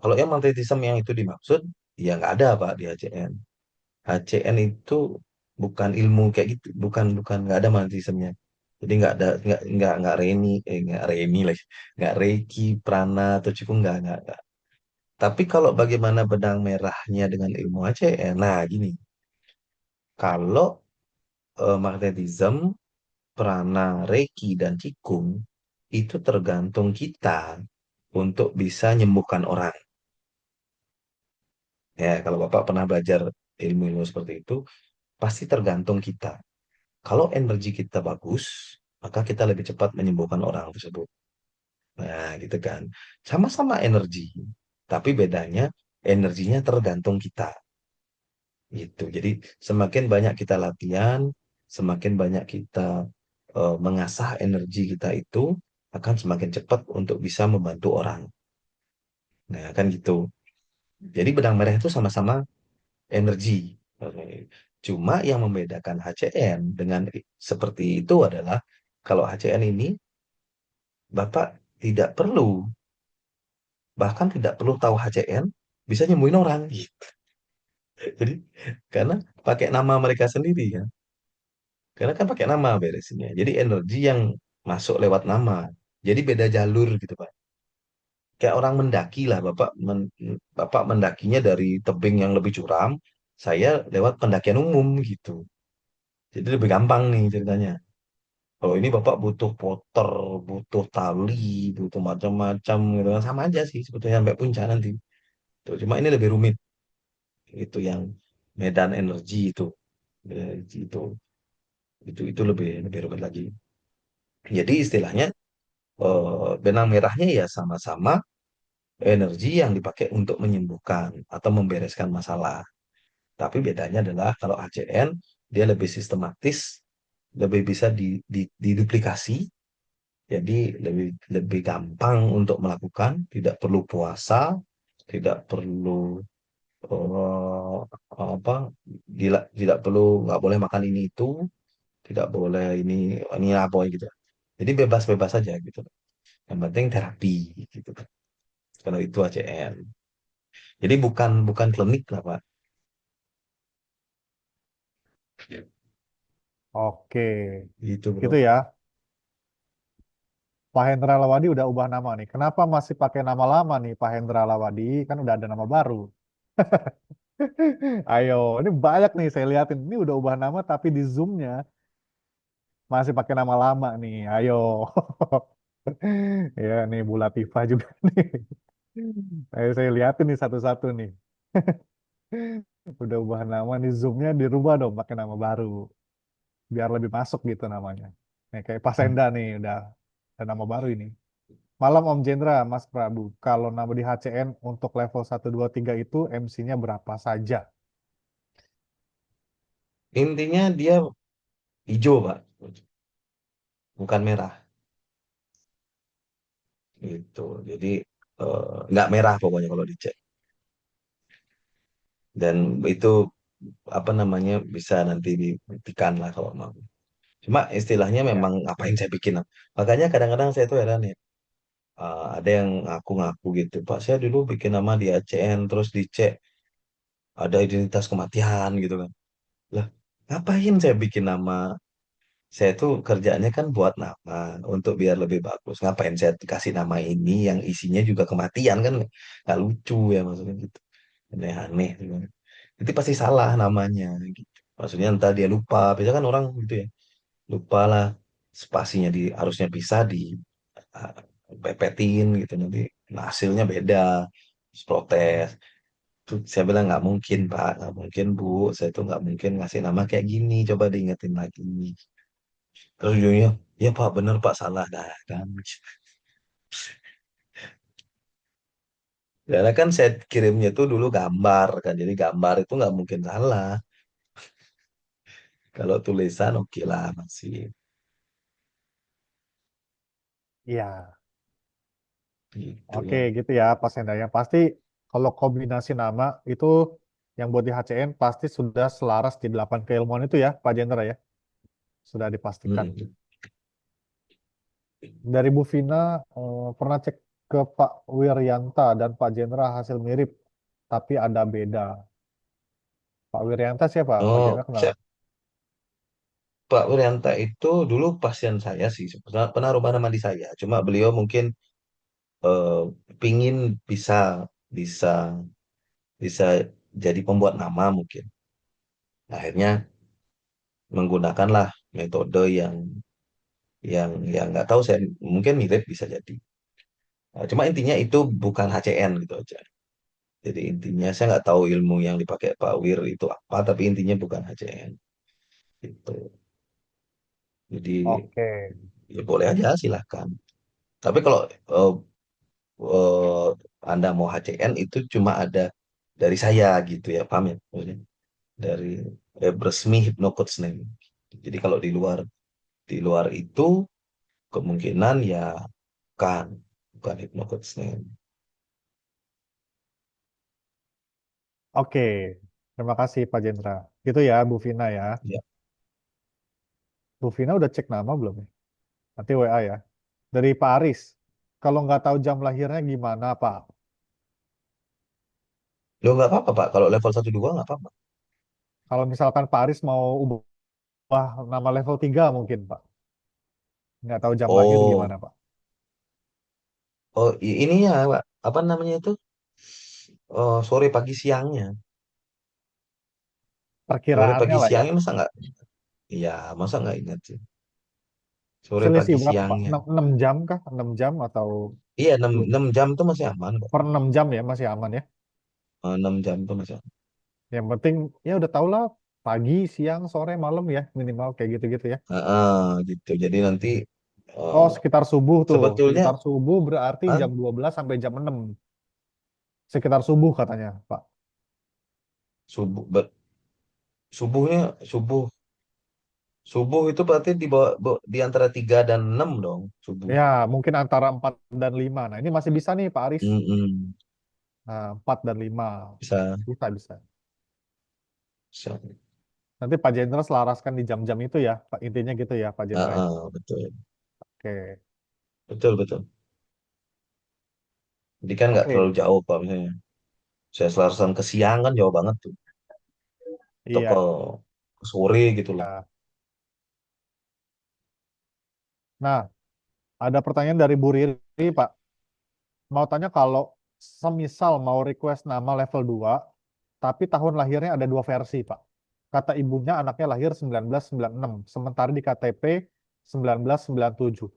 Kalau yang magnetism yang itu dimaksud, ya nggak ada Pak di HCN. HCN itu bukan ilmu kayak gitu, bukan nggak ada magnetismnya. Jadi nggak reni, nggak reni lagi, nggak reiki, prana atau cukup nggak. Tapi kalau bagaimana benang merahnya dengan ilmu HCN, nah gini, kalau magnetism, prana, reiki dan cikung itu tergantung kita untuk bisa nyembuhkan orang. Ya, kalau Bapak pernah belajar ilmu-ilmu seperti itu, pasti tergantung kita. Kalau energi kita bagus, maka kita lebih cepat menyembuhkan orang tersebut. Nah, gitu kan. Sama-sama energi, tapi bedanya energinya tergantung kita. Gitu. Jadi semakin banyak kita latihan, semakin banyak kita mengasah energi kita itu, akan semakin cepat untuk bisa membantu orang. Nah, kan gitu. Jadi benang merah itu sama-sama energi. Oke. Cuma yang membedakan HCN dengan seperti itu adalah kalau HCN ini Bapak tidak perlu, bahkan tidak perlu tahu HCN, bisa nyembuhin orang gitu. Jadi karena pakai nama mereka sendiri kan. Karena kan pakai nama beresinnya. Jadi energi yang masuk lewat nama. Jadi beda jalur gitu Pak. Kayak orang mendaki lah, Bapak mendakinya dari tebing yang lebih curam, saya lewat pendakian umum gitu. Jadi lebih gampang nih ceritanya. Kalau ini Bapak butuh poter, butuh tali, butuh macam-macam gitu kan. Sama aja sih sebetulnya sampai puncak nanti. Tuh, cuma ini lebih rumit. Itu yang medan energi itu. Itu itu lebih lebih rumit lagi. Jadi istilahnya benang merahnya ya sama-sama energi yang dipakai untuk menyembuhkan atau membereskan masalah. Tapi bedanya adalah kalau ACN dia lebih sistematis, lebih bisa diduplikasi. Jadi lebih lebih gampang untuk melakukan, tidak perlu puasa, tidak perlu eh, apa, tidak perlu, nggak boleh makan ini itu, tidak boleh ini apa gitu. Jadi bebas-bebas saja gitu. Yang penting terapi gitu. Kalau itu ACN. Jadi bukan bukan klinik lah Pak. Oke, Gitu gitu bro. ya. Pak Hendra Lawadi udah ubah nama nih. Kenapa masih pakai nama lama nih Pak Hendra Lawadi? Kan udah ada nama baru. Ayo, ini banyak nih saya liatin. Ini udah ubah nama tapi di Zoom-nya Masih pakai nama lama nih. Ayo. Ya, nih Bu Latifah juga nih. Ayo saya lihatin nih satu-satu nih. Udah ubah nama nih, Zoom-nya dirubah dong pakai nama baru. Biar lebih masuk gitu namanya. Nih kayak Pak Senda nih udah ada nama baru ini. Malam Om Jendra, Mas Prabu. Kalau nama di HCN untuk level 1, 2, 3 itu MC-nya berapa saja? Intinya dia hijau, Pak, bukan merah. Gitu. Jadi nggak merah pokoknya kalau dicek. Dan itu apa namanya bisa nanti dibuktikan lah kalau mau. Cuma istilahnya Ya. memang ngapain saya bikin. Makanya kadang-kadang saya tuh heran ya. Ada yang ngaku-ngaku gitu. Pak, saya dulu bikin nama di ACN terus dicek ada identitas kematian gitu kan. Lah, ngapain saya bikin nama? Saya tuh kerjaannya kan buat nama untuk biar lebih bagus. Ngapain saya kasih nama ini yang isinya juga kematian kan nggak lucu ya maksudnya gitu. Aneh-aneh gitu. Itu pasti salah namanya gitu. Maksudnya entah dia lupa, biasanya kan orang gitu ya. Lupa lah spasinya harusnya bisa di uh, pepetin gitu nanti hasilnya beda. Terus protes. Tuh, saya bilang nggak mungkin Pak, nggak mungkin Bu, saya tuh nggak mungkin ngasih nama kayak gini. Coba diingetin lagi. Terus ujungnya, ya Pak, bener Pak, salah dah kan. Karena kan saya kirimnya tuh dulu gambar kan, jadi gambar itu nggak mungkin salah. Kalau tulisan oke lah masih Iya. Oke, gitu. gitu ya Pak Senda. Yang pasti kalau kombinasi nama itu yang buat di HCN pasti sudah selaras di 8 keilmuan itu ya Pak Jendra ya. Sudah dipastikan. Mm. Dari Bu Vina pernah cek ke Pak Wiryanta dan Pak Jendra hasil mirip, tapi ada beda. Pak Wiryanta siapa? Pak Oh, Jendra kenal? Pak Wiryanta itu dulu pasien saya sih, pernah rumah nama di saya. Cuma beliau mungkin eh, pingin bisa bisa bisa jadi pembuat nama mungkin. Akhirnya menggunakanlah metode yang nggak tahu saya mungkin mirip bisa jadi. Cuma intinya itu bukan HCN gitu aja. Jadi intinya saya nggak tahu ilmu yang dipakai Pak Wir itu apa, tapi intinya bukan HCN. Gitu. Jadi Oke, ya boleh aja silahkan. Tapi kalau eh, eh, Anda mau HCN itu cuma ada dari saya gitu ya, paham ya? Maksudnya dari resmi Hypnocoach Name. Jadi kalau di luar itu kemungkinan ya bukan bukan Hypnocoach Name. oke. Terima kasih Pak Jendra. Itu ya Bu Vina ya. Ya. Bu Vina udah cek nama belum ya? Nanti WA ya. Dari Pak Aris. Kalau nggak tahu jam lahirnya gimana Pak? Lo nggak apa-apa Pak, kalau level 1 2 nggak apa-apa. Kalau misalkan Pak Aris mau ubah nama level 3 mungkin Pak. Nggak tahu jam lahir Oh, gimana Pak? oh ini ya Pak, apa namanya itu? Oh, sore pagi siangnya. Sore Perkiraannya pagi lah ya. siangnya masa nggak? Iya, masa nggak ingat sih. Sore Selisih pagi berapa Pak? siangnya. 6 jam kah? 6 jam atau Iya, 6 belum? 6 jam tuh masih aman kok. Per 6 jam ya masih aman ya. 6 jam tuh masih aman. Yang penting ya udah tau lah pagi, siang, sore, malam ya minimal kayak gitu-gitu ya. Gitu. Jadi nanti Oh eh, sekitar subuh tuh. sebetulnya Sekitar subuh berarti ah, jam 12 sampai jam 6. Sekitar subuh katanya Pak. subuh subuhnya subuh subuh itu berarti di antara 3 dan 6 dong subuh. Ya mungkin antara 4 dan 5. Nah ini masih bisa nih Pak Aris. Mm-mm. Nah 4 dan 5. Bisa, Bisa, bisa. bisa. Nanti Pak Jenderal selaraskan di jam-jam itu ya. Pak, intinya gitu ya Pak Jenderal ya. Betul. Oke. Betul, betul. Jadi kan nggak Oke. terlalu jauh Pak misalnya. Saya selarasan ke siang kan jauh banget tuh. Atau Iya. ke sore gitu loh. Nah, ada pertanyaan dari Bu Riri, Pak. Mau tanya kalau semisal mau request nama level 2, tapi tahun lahirnya ada dua versi, Pak. Kata ibunya anaknya lahir 1996, sementara di KTP 1997.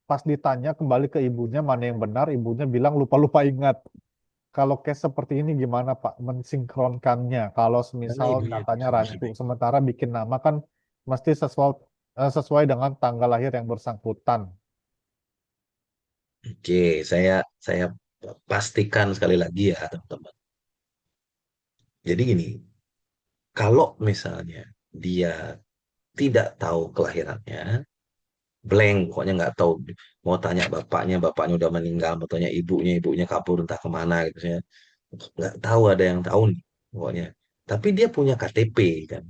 Pas ditanya kembali ke ibunya mana yang benar, ibunya bilang lupa-lupa ingat. Kalau case seperti ini gimana Pak mensinkronkannya? Kalau Karena semisal ibunya itu datanya rancu, sendiri. sementara bikin nama kan mesti sesuai dengan tanggal lahir yang bersangkutan. Oke, saya pastikan sekali lagi ya teman-teman. Jadi gini, kalau misalnya dia tidak tahu kelahirannya, blank, pokoknya nggak tahu. Mau tanya bapaknya udah meninggal. Mau tanya ibunya kabur entah kemana gitu. Saya nggak tahu, ada yang tahu nih, pokoknya. Tapi dia punya KTP kan.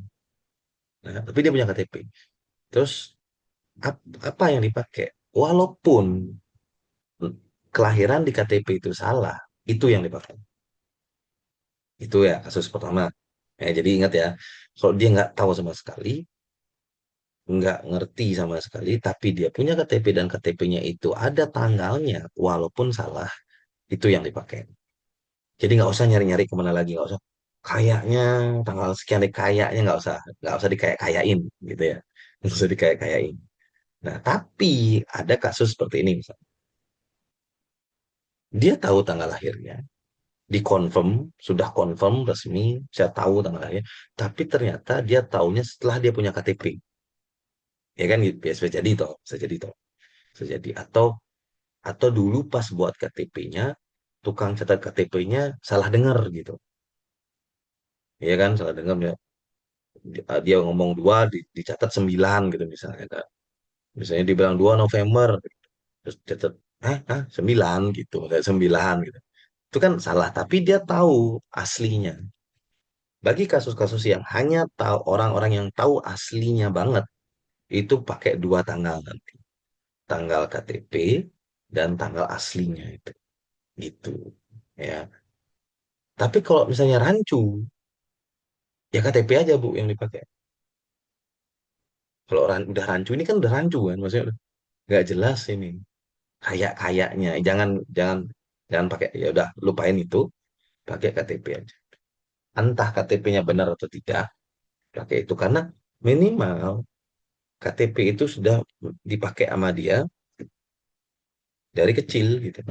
Nah, tapi dia punya KTP. Terus apa yang dipakai? Walaupun kelahiran di KTP itu salah, itu yang dipakai. Itu ya kasus pertama. Jadi ingat ya, kalau dia nggak tahu sama sekali, nggak ngerti sama sekali, tapi dia punya KTP dan KTP-nya itu ada tanggalnya, walaupun salah, itu yang dipakai. Jadi nggak usah nyari-nyari kemana lagi, nggak usah. Kayaknya tanggal sekian deh, kayaknya nggak usah dikayak-kayain gitu ya, nggak usah dikayak-kayain. Nah, tapi ada kasus seperti ini, misalnya. Dia tahu tanggal lahirnya, dikonfirm, sudah confirm resmi, saya tahu tanggal lahirnya, tapi ternyata dia tahunya setelah dia punya KTP. Ya kan, gitu. Biasa jadi toh, bisa jadi toh. Bisa jadi. Atau dulu pas buat KTP-nya, tukang catat KTP-nya salah dengar gitu. Ya kan, salah dengar ya. Dia ngomong 2, dicatat 9 gitu misalnya kan. Misalnya dibilang 2 November, terus catat, ah, 9 gitu, kayak 9 gitu. Itu kan salah, tapi dia tahu aslinya. Bagi kasus-kasus yang hanya tahu orang-orang yang tahu aslinya banget, itu pakai 2 tanggal nanti. Tanggal KTP dan tanggal aslinya itu. Gitu. Ya. Tapi kalau misalnya rancu, ya KTP aja Bu yang dipakai. Kalau udah rancu ini kan udah rancu kan, maksudnya nggak jelas ini. Kayaknya jangan jangan jangan pakai, ya udah lupain itu, pakai KTP aja. Entah KTP-nya benar atau tidak, pakai itu karena minimal KTP itu sudah dipakai sama dia dari kecil gitu.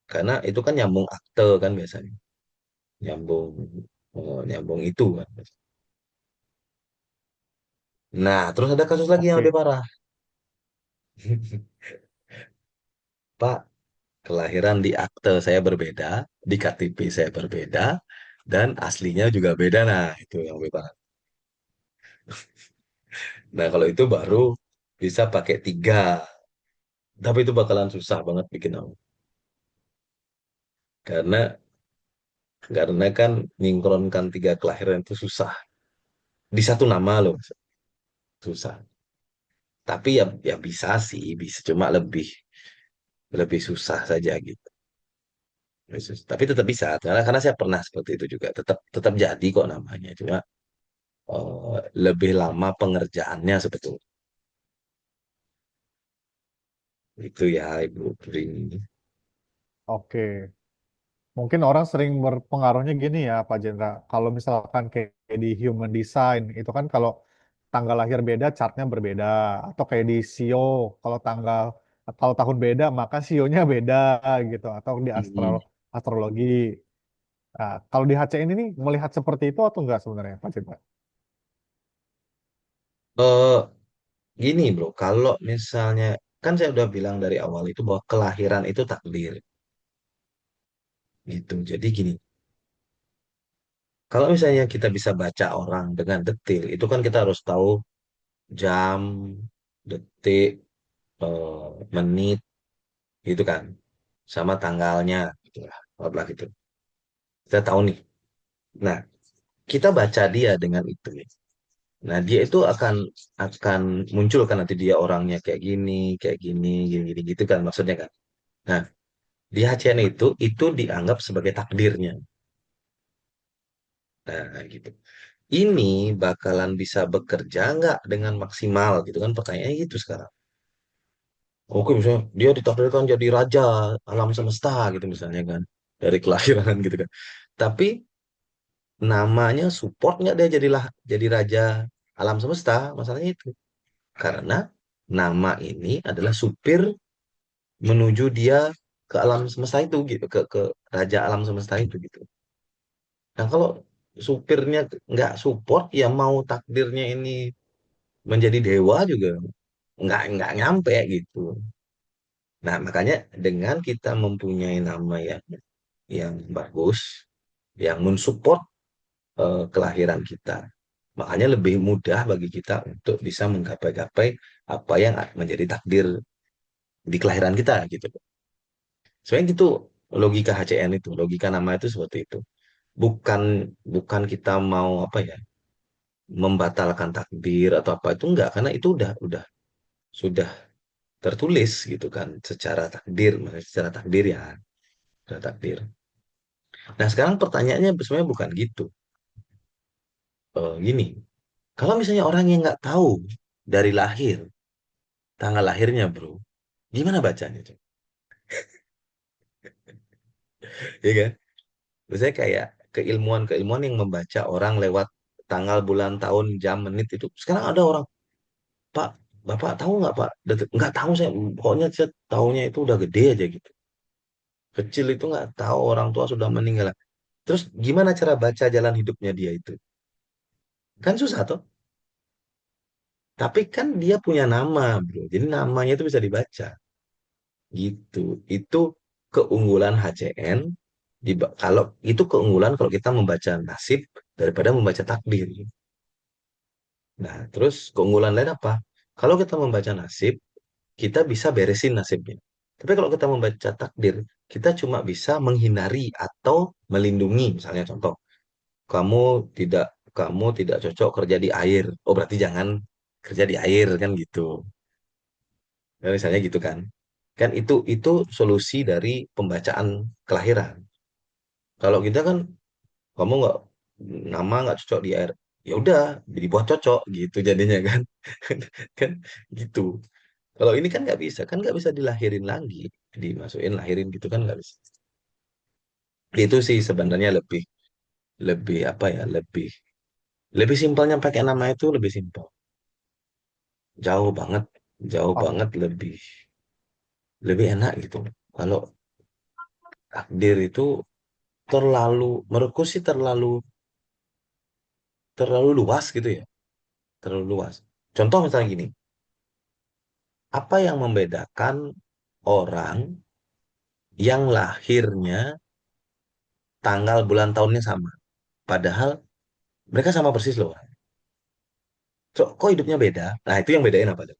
Karena itu kan nyambung akte kan biasanya. Nyambung nyambung itu kan. Nah, terus ada kasus lagi yang Oke, lebih parah. Pak, kelahiran di akte saya berbeda, di KTP saya berbeda, dan aslinya juga beda. Nah, itu yang lebih parah. Nah, kalau itu baru bisa pakai 3. Tapi itu bakalan susah banget bikin aku. Karena kan sinkronkan 3 kelahiran itu susah. Di satu nama loh, susah. Tapi ya bisa sih, bisa cuma lebih lebih susah saja gitu. Tapi tetap bisa, karena saya pernah seperti itu juga. Tetap tetap jadi kok namanya, cuma lebih lama pengerjaannya sebetulnya. Itu ya Ibu Pring. oke. Mungkin orang sering berpengaruhnya gini ya, Pak Jendra. Kalau misalkan kayak di human design, itu kan kalau tanggal lahir beda, chartnya berbeda. Atau kayak di SEO, kalau kalau tahun beda, maka SEO-nya beda gitu. Atau di Hmm. astrologi. Nah, kalau di HCN ini melihat seperti itu atau enggak sebenarnya, Pak Jendra? Eh, Gini bro, kalau misalnya kan saya udah bilang dari awal itu bahwa kelahiran itu takdir gitu. Jadi gini, kalau misalnya kita bisa baca orang dengan detail, itu kan kita harus tahu jam, detik, menit, gitu kan, sama tanggalnya, gitu lah, lah gitu. Kita tahu nih. Nah, kita baca dia dengan itu. Nah, dia itu akan muncul kan nanti dia orangnya kayak gini, gini, gini gitu kan maksudnya kan. Nah, di HCN itu dianggap sebagai takdirnya. Nah, gitu. Ini bakalan bisa bekerja nggak dengan maksimal gitu kan pertanyaannya gitu sekarang. Oke, misalnya dia ditakdirkan jadi raja alam semesta gitu misalnya kan dari kelahiran gitu kan. Tapi namanya support nggak dia jadi raja alam semesta, masalahnya itu. Karena nama ini adalah supir menuju dia ke alam semesta itu gitu, ke raja alam semesta itu gitu. Nah, kalau supirnya nggak support, ya mau takdirnya ini menjadi dewa juga nggak nyampe gitu. Nah, makanya dengan kita mempunyai nama yang bagus, yang mensupport kelahiran kita, makanya lebih mudah bagi kita untuk bisa menggapai-gapai apa yang menjadi takdir di kelahiran kita gitu. Sebenarnya gitu logika HCN itu, logika nama itu seperti itu. Bukan bukan kita mau apa ya, membatalkan takdir atau apa itu enggak, karena itu udah sudah tertulis gitu kan secara takdir, maksudnya secara takdir ya, secara takdir. Nah, sekarang pertanyaannya sebenarnya bukan gitu. Gini, kalau misalnya orang yang nggak tahu dari lahir, tanggal lahirnya, bro, gimana bacanya, Cok? Ya kan? Misalnya kayak keilmuan-keilmuan yang membaca orang lewat tanggal, bulan, tahun, jam, menit itu. Sekarang ada orang, Pak, Bapak tahu nggak, Pak? Nggak tahu saya, pokoknya saya tahunya itu udah gede aja gitu. Kecil itu nggak tahu orang tua sudah meninggal. Terus gimana cara baca jalan hidupnya dia itu? Kan susah tuh. Tapi kan dia punya nama, bro. Jadi namanya itu bisa dibaca. Gitu. Itu keunggulan HCN. Kalau itu keunggulan kalau kita membaca nasib daripada membaca takdir. Nah, terus keunggulan lain apa? Kalau kita membaca nasib, kita bisa beresin nasibnya. Tapi kalau kita membaca takdir, kita cuma bisa menghindari atau melindungi. Misalnya contoh, kamu tidak kamu tidak cocok kerja di air. Oh, berarti jangan kerja di air kan gitu. Ya, misalnya gitu kan. Kan itu solusi dari pembacaan kelahiran. Kalau kita kan, kamu nggak, nama nggak cocok di air, ya udah dibuat cocok gitu jadinya kan. Kan gitu. Kalau ini kan nggak bisa dilahirin lagi, dimasukin lahirin gitu kan nggak bisa. Itu sih sebenarnya lebih lebih apa ya, lebih lebih simpelnya pakai nama itu lebih simpel, jauh banget, jauh Oh, banget lebih lebih enak gitu. Kalau takdir itu terlalu, menurutku sih terlalu terlalu luas gitu ya, terlalu luas. Contoh misalnya gini, apa yang membedakan orang yang lahirnya tanggal bulan tahunnya sama, padahal mereka sama persis loh. Kok hidupnya beda? Nah, itu yang bedain apa tuh?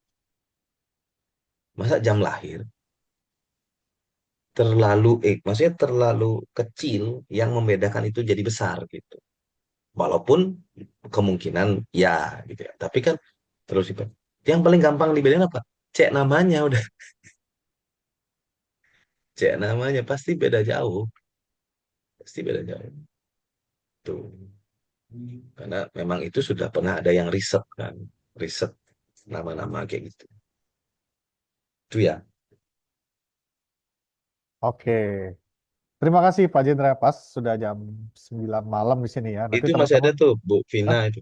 Masa jam lahir maksudnya terlalu kecil yang membedakan itu jadi besar gitu. Walaupun kemungkinan ya gitu ya. Tapi kan terus itu. Yang paling gampang dibedain apa? Cek namanya udah. Cek namanya pasti beda jauh. Pasti beda jauh. Tuh. Karena memang itu sudah pernah ada yang riset kan. Riset nama-nama kayak gitu. Itu ya. oke. Terima kasih Pak Jendra, pas sudah jam 9 malam di sini ya. Nanti Itu masih ada teman-teman. tuh Bu Hah? Vina itu.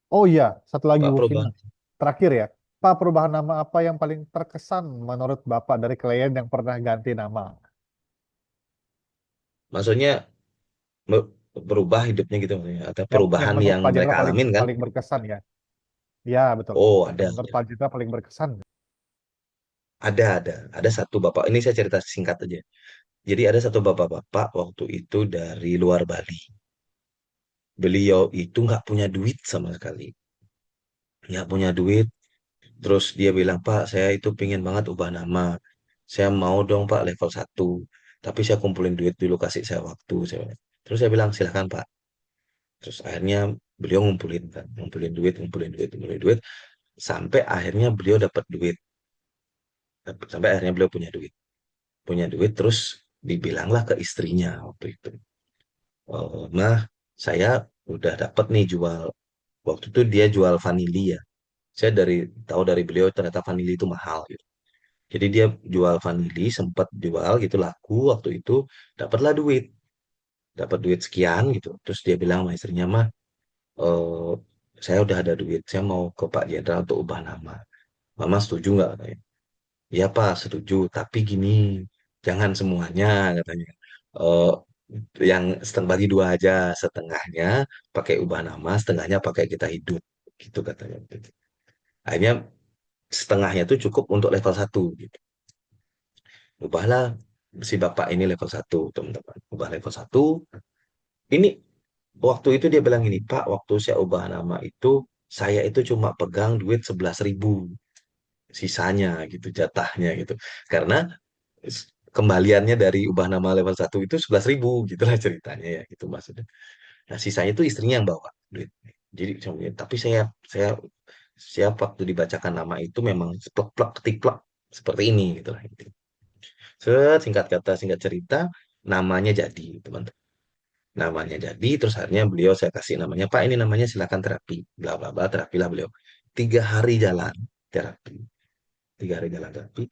Oh iya, satu lagi Pak Bu Vina. Perubahan. Terakhir ya, Pak, perubahan nama apa yang paling terkesan menurut Bapak dari klien yang pernah ganti nama? Maksudnya be- berubah hidupnya gitu maksudnya. Atau Yang perubahan menurut yang Pak mereka Jendra paling alamin kan? paling berkesan ya. Ya, betul. Oh, Yang ada. menurut Pak Jendra paling berkesan. Ada satu bapak. Ini saya cerita singkat aja. Jadi ada satu bapak-bapak waktu itu dari luar Bali. Beliau itu nggak punya duit sama sekali. Nggak punya duit. Terus dia bilang, Pak, saya itu pingin banget ubah nama. Saya mau dong, Pak, level 1. Tapi saya kumpulin duit dulu, kasih saya waktu. Terus saya bilang, silahkan, Pak. Terus akhirnya beliau ngumpulin kan. Ngumpulin duit, ngumpulin duit, ngumpulin duit. Sampai akhirnya beliau dapat duit. Sampai akhirnya beliau punya duit. Punya duit, terus dibilanglah ke istrinya waktu itu. Nah, saya udah dapat nih jual. Waktu itu dia jual vanili ya. Saya tahu dari beliau ternyata vanili itu mahal gitu. Jadi dia jual vanili, sempat jual gitu laku waktu itu, dapatlah duit, dapat duit sekian gitu. Terus dia bilang sama istrinya, mah, saya udah ada duit, saya mau ke Pak Jenderal untuk ubah nama. Mama setuju nggak katanya? Iya Pak, setuju. Tapi gini, jangan semuanya katanya. Eh, yang setengah bagi dua aja, setengahnya pakai ubah nama, setengahnya pakai kita hidup. Gitu katanya. Akhirnya setengahnya itu cukup untuk level satu gitu. Ubahlah si bapak ini level satu, teman-teman. Ubah level satu. Ini waktu itu dia bilang ini, Pak, waktu saya ubah nama itu, saya itu cuma pegang duit 11.000 sisanya gitu, jatahnya gitu. Karena kembaliannya dari ubah nama level satu itu 11.000 gitulah ceritanya ya, gitu maksudnya. Nah, sisanya itu istrinya yang bawa duit. Jadi, tapi saya siap waktu dibacakan nama itu memang plek plek ketik plek seperti ini gitu lah. Singkat kata, singkat cerita, namanya jadi, teman-teman. Namanya jadi, terus akhirnya beliau saya kasih namanya, Pak, ini namanya silakan terapi. Bla bla bla, terapi lah beliau. 3 hari jalan terapi. 3 hari jalan terapi.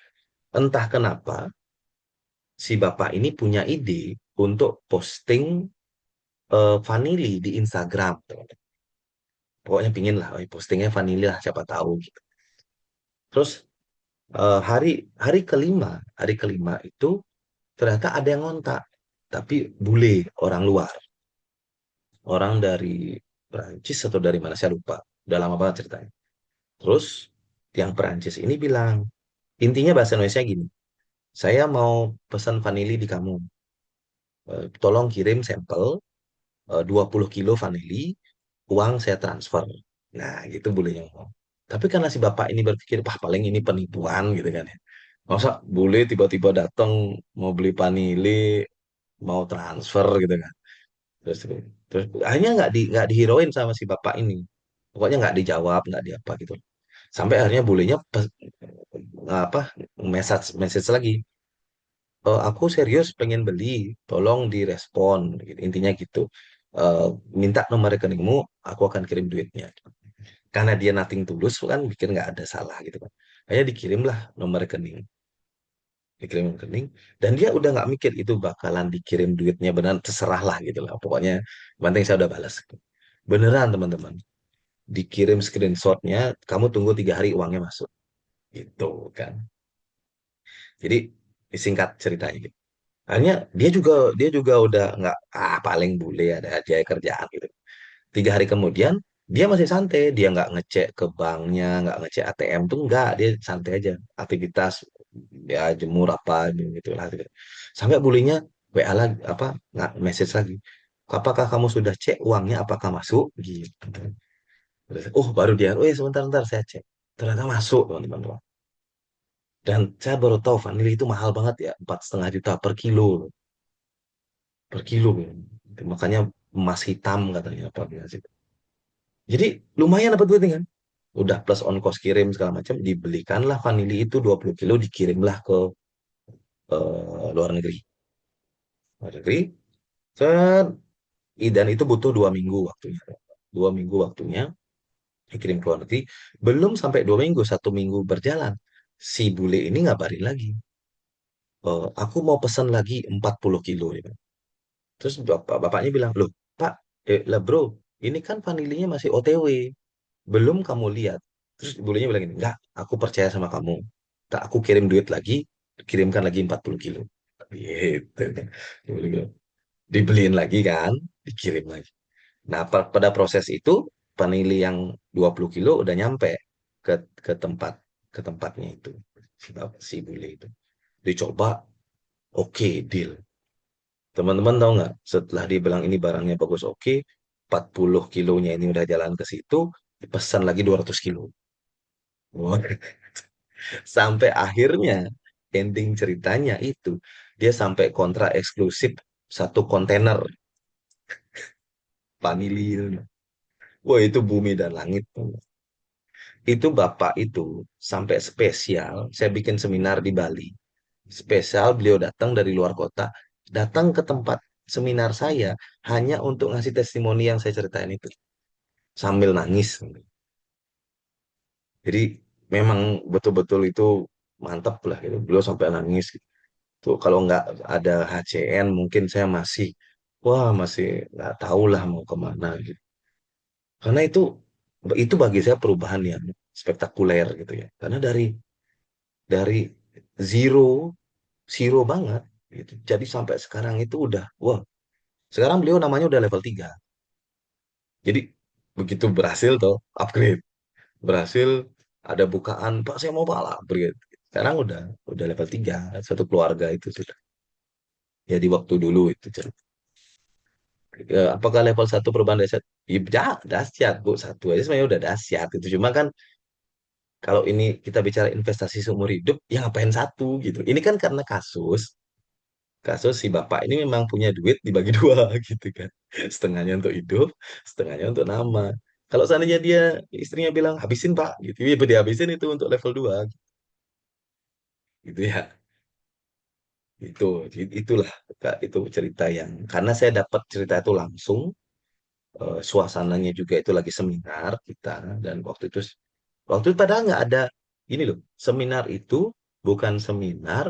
Entah kenapa, si bapak ini punya ide untuk posting vanili di Instagram, teman-teman. Pokoknya pingin lah, "Oh, postingnya vanili lah, siapa tahu gitu." Terus hari hari kelima itu ternyata ada yang ngontak, tapi bule, orang luar, orang dari Perancis atau dari mana saya lupa. Udah lama banget ceritanya. Terus yang Perancis ini bilang, intinya bahasa Indonesia gini, saya mau pesan vanili di kamu. Tolong kirim sampel 20 kilo vanili, uang saya transfer. Nah, gitu bolehnya ngomong. Tapi karena si bapak ini berpikir, wah paling ini penipuan gitu kan ya. Masa boleh tiba-tiba datang mau beli vanili, mau transfer gitu kan. Terus, terus akhirnya nggak dihiroin sama si bapak ini. Pokoknya nggak dijawab, nggak di apa gitu. Sampai akhirnya bulenya apa message message lagi. Aku serius pengen beli, tolong direspon. Gitu. Intinya gitu. Eh, Minta nomor rekeningmu, aku akan kirim duitnya. Karena dia nothing tulus kan, bikin nggak ada salah gitu kan. Akhirnya dikirimlah nomor rekening, dikirim rekening, dan dia udah nggak mikir itu bakalan dikirim duitnya beneran, terserah lah gitu lah. Pokoknya, yang penting saya udah balas. Beneran teman-teman, dikirim screenshotnya, kamu tunggu 3 hari uangnya masuk, gitu kan. Jadi singkat ceritanya gitu. Akhirnya dia juga udah nggak paling bule ada aja kerjaan gitu. 3 hari kemudian dia masih santai, dia nggak ngecek ke banknya, nggak ngecek ATM tuh nggak, dia santai aja aktivitas ya jemur apa gitu lah. Gitu. Sampai bulenya WA lagi apa nggak message lagi. Apakah kamu sudah cek uangnya apakah masuk? Gitu. Oh baru dia, oh sebentar saya cek. Ternyata masuk teman-teman. Dan saya baru tahu vanili itu mahal banget ya, 4,5 juta per kilo, per kilo. Makanya emas hitam katanya apa sih. Jadi lumayan dapat duitnya kan. Udah plus on cost kirim segala macam, dibelikanlah vanili itu 20 kilo, dikirimlah ke luar negeri. Luar negeri, set, dan itu butuh 2 minggu waktunya. 2 minggu waktunya, dikirim ke luar negeri. Belum sampai 2 minggu, 1 minggu berjalan. Si bule ini ngabarin lagi. Aku mau pesan lagi 40 kilo. Ya. Terus bapaknya bilang, loh Pak, lah bro, ini kan vanilinya masih OTW. Belum kamu lihat. Terus bulenya bilang gini, enggak, aku percaya sama kamu. Tak aku kirim duit lagi, kirimkan lagi 40 kilo. Gitu kan. Dibeliin lagi kan, dikirim lagi. Nah, pada proses itu, vanili yang 20 kilo udah nyampe ke ke tempat ke tempatnya itu. Si bule itu. Dicoba, oke, deal. Teman-teman tahu nggak, setelah dia bilang ini barangnya bagus, oke, 40 kilonya ini udah jalan ke situ, dipesan lagi 200 kilo. Wah, sampai akhirnya ending ceritanya itu dia sampai kontrak eksklusif 1 kontainer vanili. Wah itu bumi dan langit. Itu bapak itu sampai spesial. Saya bikin seminar di Bali. Spesial beliau datang dari luar kota, datang ke tempat seminar saya hanya untuk ngasih testimoni yang saya ceritain itu sambil nangis. Jadi memang betul-betul itu mantap lah gitu. Beliau sampai nangis. Tuh kalau nggak ada HCN mungkin saya masih wah masih nggak tahu lah mau kemana gitu. Karena itu bagi saya perubahan ya. spektakuler gitu ya. Karena dari zero zero banget gitu. Jadi sampai sekarang itu udah wah, sekarang beliau namanya udah level 3. Jadi begitu berhasil toh upgrade, berhasil ada bukaan, Pak saya mau balap upgrade. Sekarang udah level 3 satu keluarga itu sudah. Ya di waktu dulu itu cerita. Apakah level satu perubahan dahsyat? Ya, dahsyat Bu, satu aja sebenarnya udah dahsyat itu. Cuma kan kalau ini kita bicara investasi seumur hidup, ya ngapain satu gitu. Ini kan karena kasus si bapak ini memang punya duit dibagi dua gitu kan. Setengahnya untuk hidup, setengahnya untuk nama. Kalau seandainya dia istrinya bilang habisin Pak gitu, ya dihabisin itu untuk level 2 gitu ya. Itu itulah Kak, itu cerita yang karena saya dapat cerita itu langsung, suasananya juga itu lagi seminar kita, dan waktu itu padahal nggak ada ini loh, seminar itu bukan seminar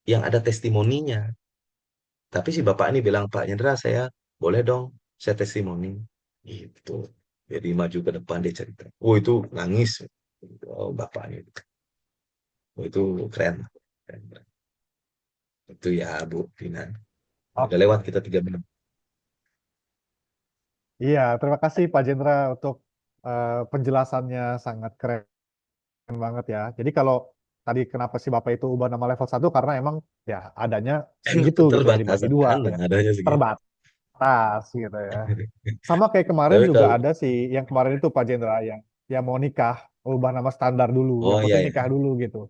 yang ada testimoninya. Tapi si bapak ini bilang, Pak Hendra, saya boleh dong, saya testimoni. Gitu. Jadi maju ke depan dia cerita. Oh itu nangis. Oh bapaknya. Oh itu keren. Keren, keren. Itu ya Bu Tina. Udah lewat Oke. kita 3 menit. Iya, terima kasih Pak Jendra untuk penjelasannya sangat keren banget ya. Jadi kalau tadi kenapa si Bapak itu ubah nama level satu karena emang ya adanya segitu gitu ya dibagi Keterbatasan dua kan, ya. adanya segitu. Terbatas gitu ya. Sama kayak kemarin Tapi juga kalau, ada sih yang kemarin itu Pak Jendra yang mau nikah ubah nama standar dulu. Yang oh iya penting ya. nikah dulu gitu.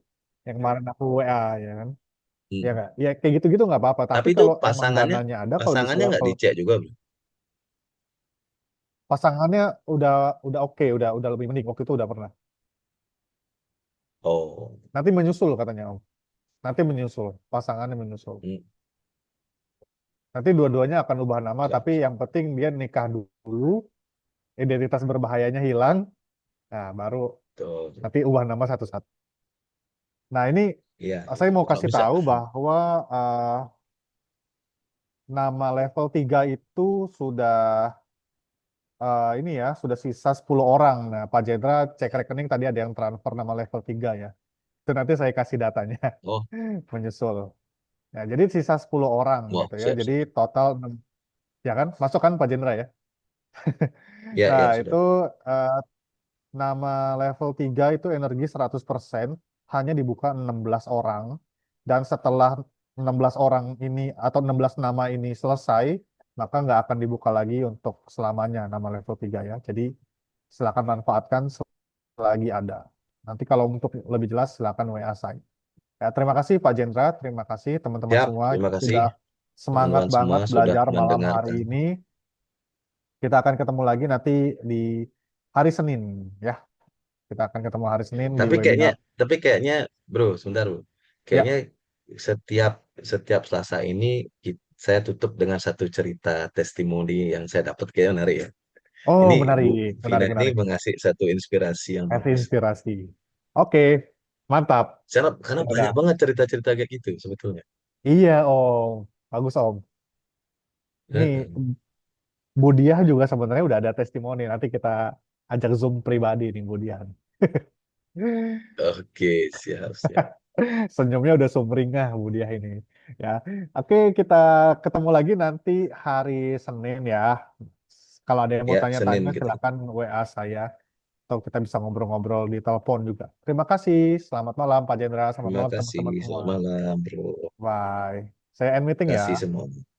Yang kemarin aku WA ya kan. Ya Hmm. nggak? Ya kayak gitu-gitu nggak apa-apa. Tapi Tapi itu kalau emang pasangannya, dananya ada kalau di pasangannya nggak level dicek juga belum? pasangannya udah oke, udah lebih mending waktu itu udah pernah. Oh, Nanti menyusul katanya Om. Nanti menyusul, pasangannya menyusul. hmm, Nanti dua-duanya akan ubah nama, siap. tapi yang penting dia nikah dulu, identitas berbahayanya hilang, nah baru Tuh, nanti ubah nama satu-satu. Nah ini iya, iya. saya mau Kalau kasih bisa. tahu bahwa nama level 3 itu sudah ini ya, sudah sisa 10 orang. Nah Pak Jendra cek rekening tadi ada yang transfer nama level 3 ya. Itu nanti saya kasih datanya Oh, menyusul. Ya, jadi sisa 10 orang wow, gitu ya. siap, Jadi siap. total ya kan, masuk kan Pak Jendra ya. Ya, Nah, ya, itu sudah. eh, nama level 3 itu energi 100% hanya dibuka 16 orang. Dan setelah 16 orang ini atau 16 nama ini selesai, maka nggak akan dibuka lagi untuk selamanya nama level 3 ya. Jadi silakan manfaatkan selagi ada. Nanti kalau untuk lebih jelas silakan WA saya. Ya, terima kasih Pak Jendra, terima kasih teman-teman Siap, semua terima kasih sudah semangat teman-teman semua banget sudah belajar malam hari mendengarkan. ini. Kita akan ketemu lagi nanti di hari Senin ya. Kita akan ketemu hari Senin di Tapi kayaknya, webinar. bro, sebentar bro. Kayaknya Ya. setiap setiap Selasa ini saya tutup dengan satu cerita testimoni yang saya dapat, kayaknya menarik ya. Oh, Ini Bu menarik, Vina menarik, ini menarik. mengasih satu inspirasi yang Kasih bagus. inspirasi. Oke, mantap. Karena Ya udah. banyak banget cerita-cerita kayak gitu sebetulnya. Iya, Om. Bagus, Om. Ini Heeh. Budiah juga sebenarnya udah ada testimoni. Nanti kita ajak Zoom pribadi nih Budiah. Oke, siap, siap. Senyumnya udah sumringah Budiah ini. Ya. Oke, kita ketemu lagi nanti hari Senin ya. Kalau ada yang mau Ya, tanya-tanya Senin kita. silakan WA saya atau kita bisa ngobrol-ngobrol di telepon juga. Terima kasih. Selamat malam Pak Jendra. Selamat Terima malam kasih. teman-teman semua. Selamat malam, bro. Bye. Saya end meeting Terima kasih ya. semua.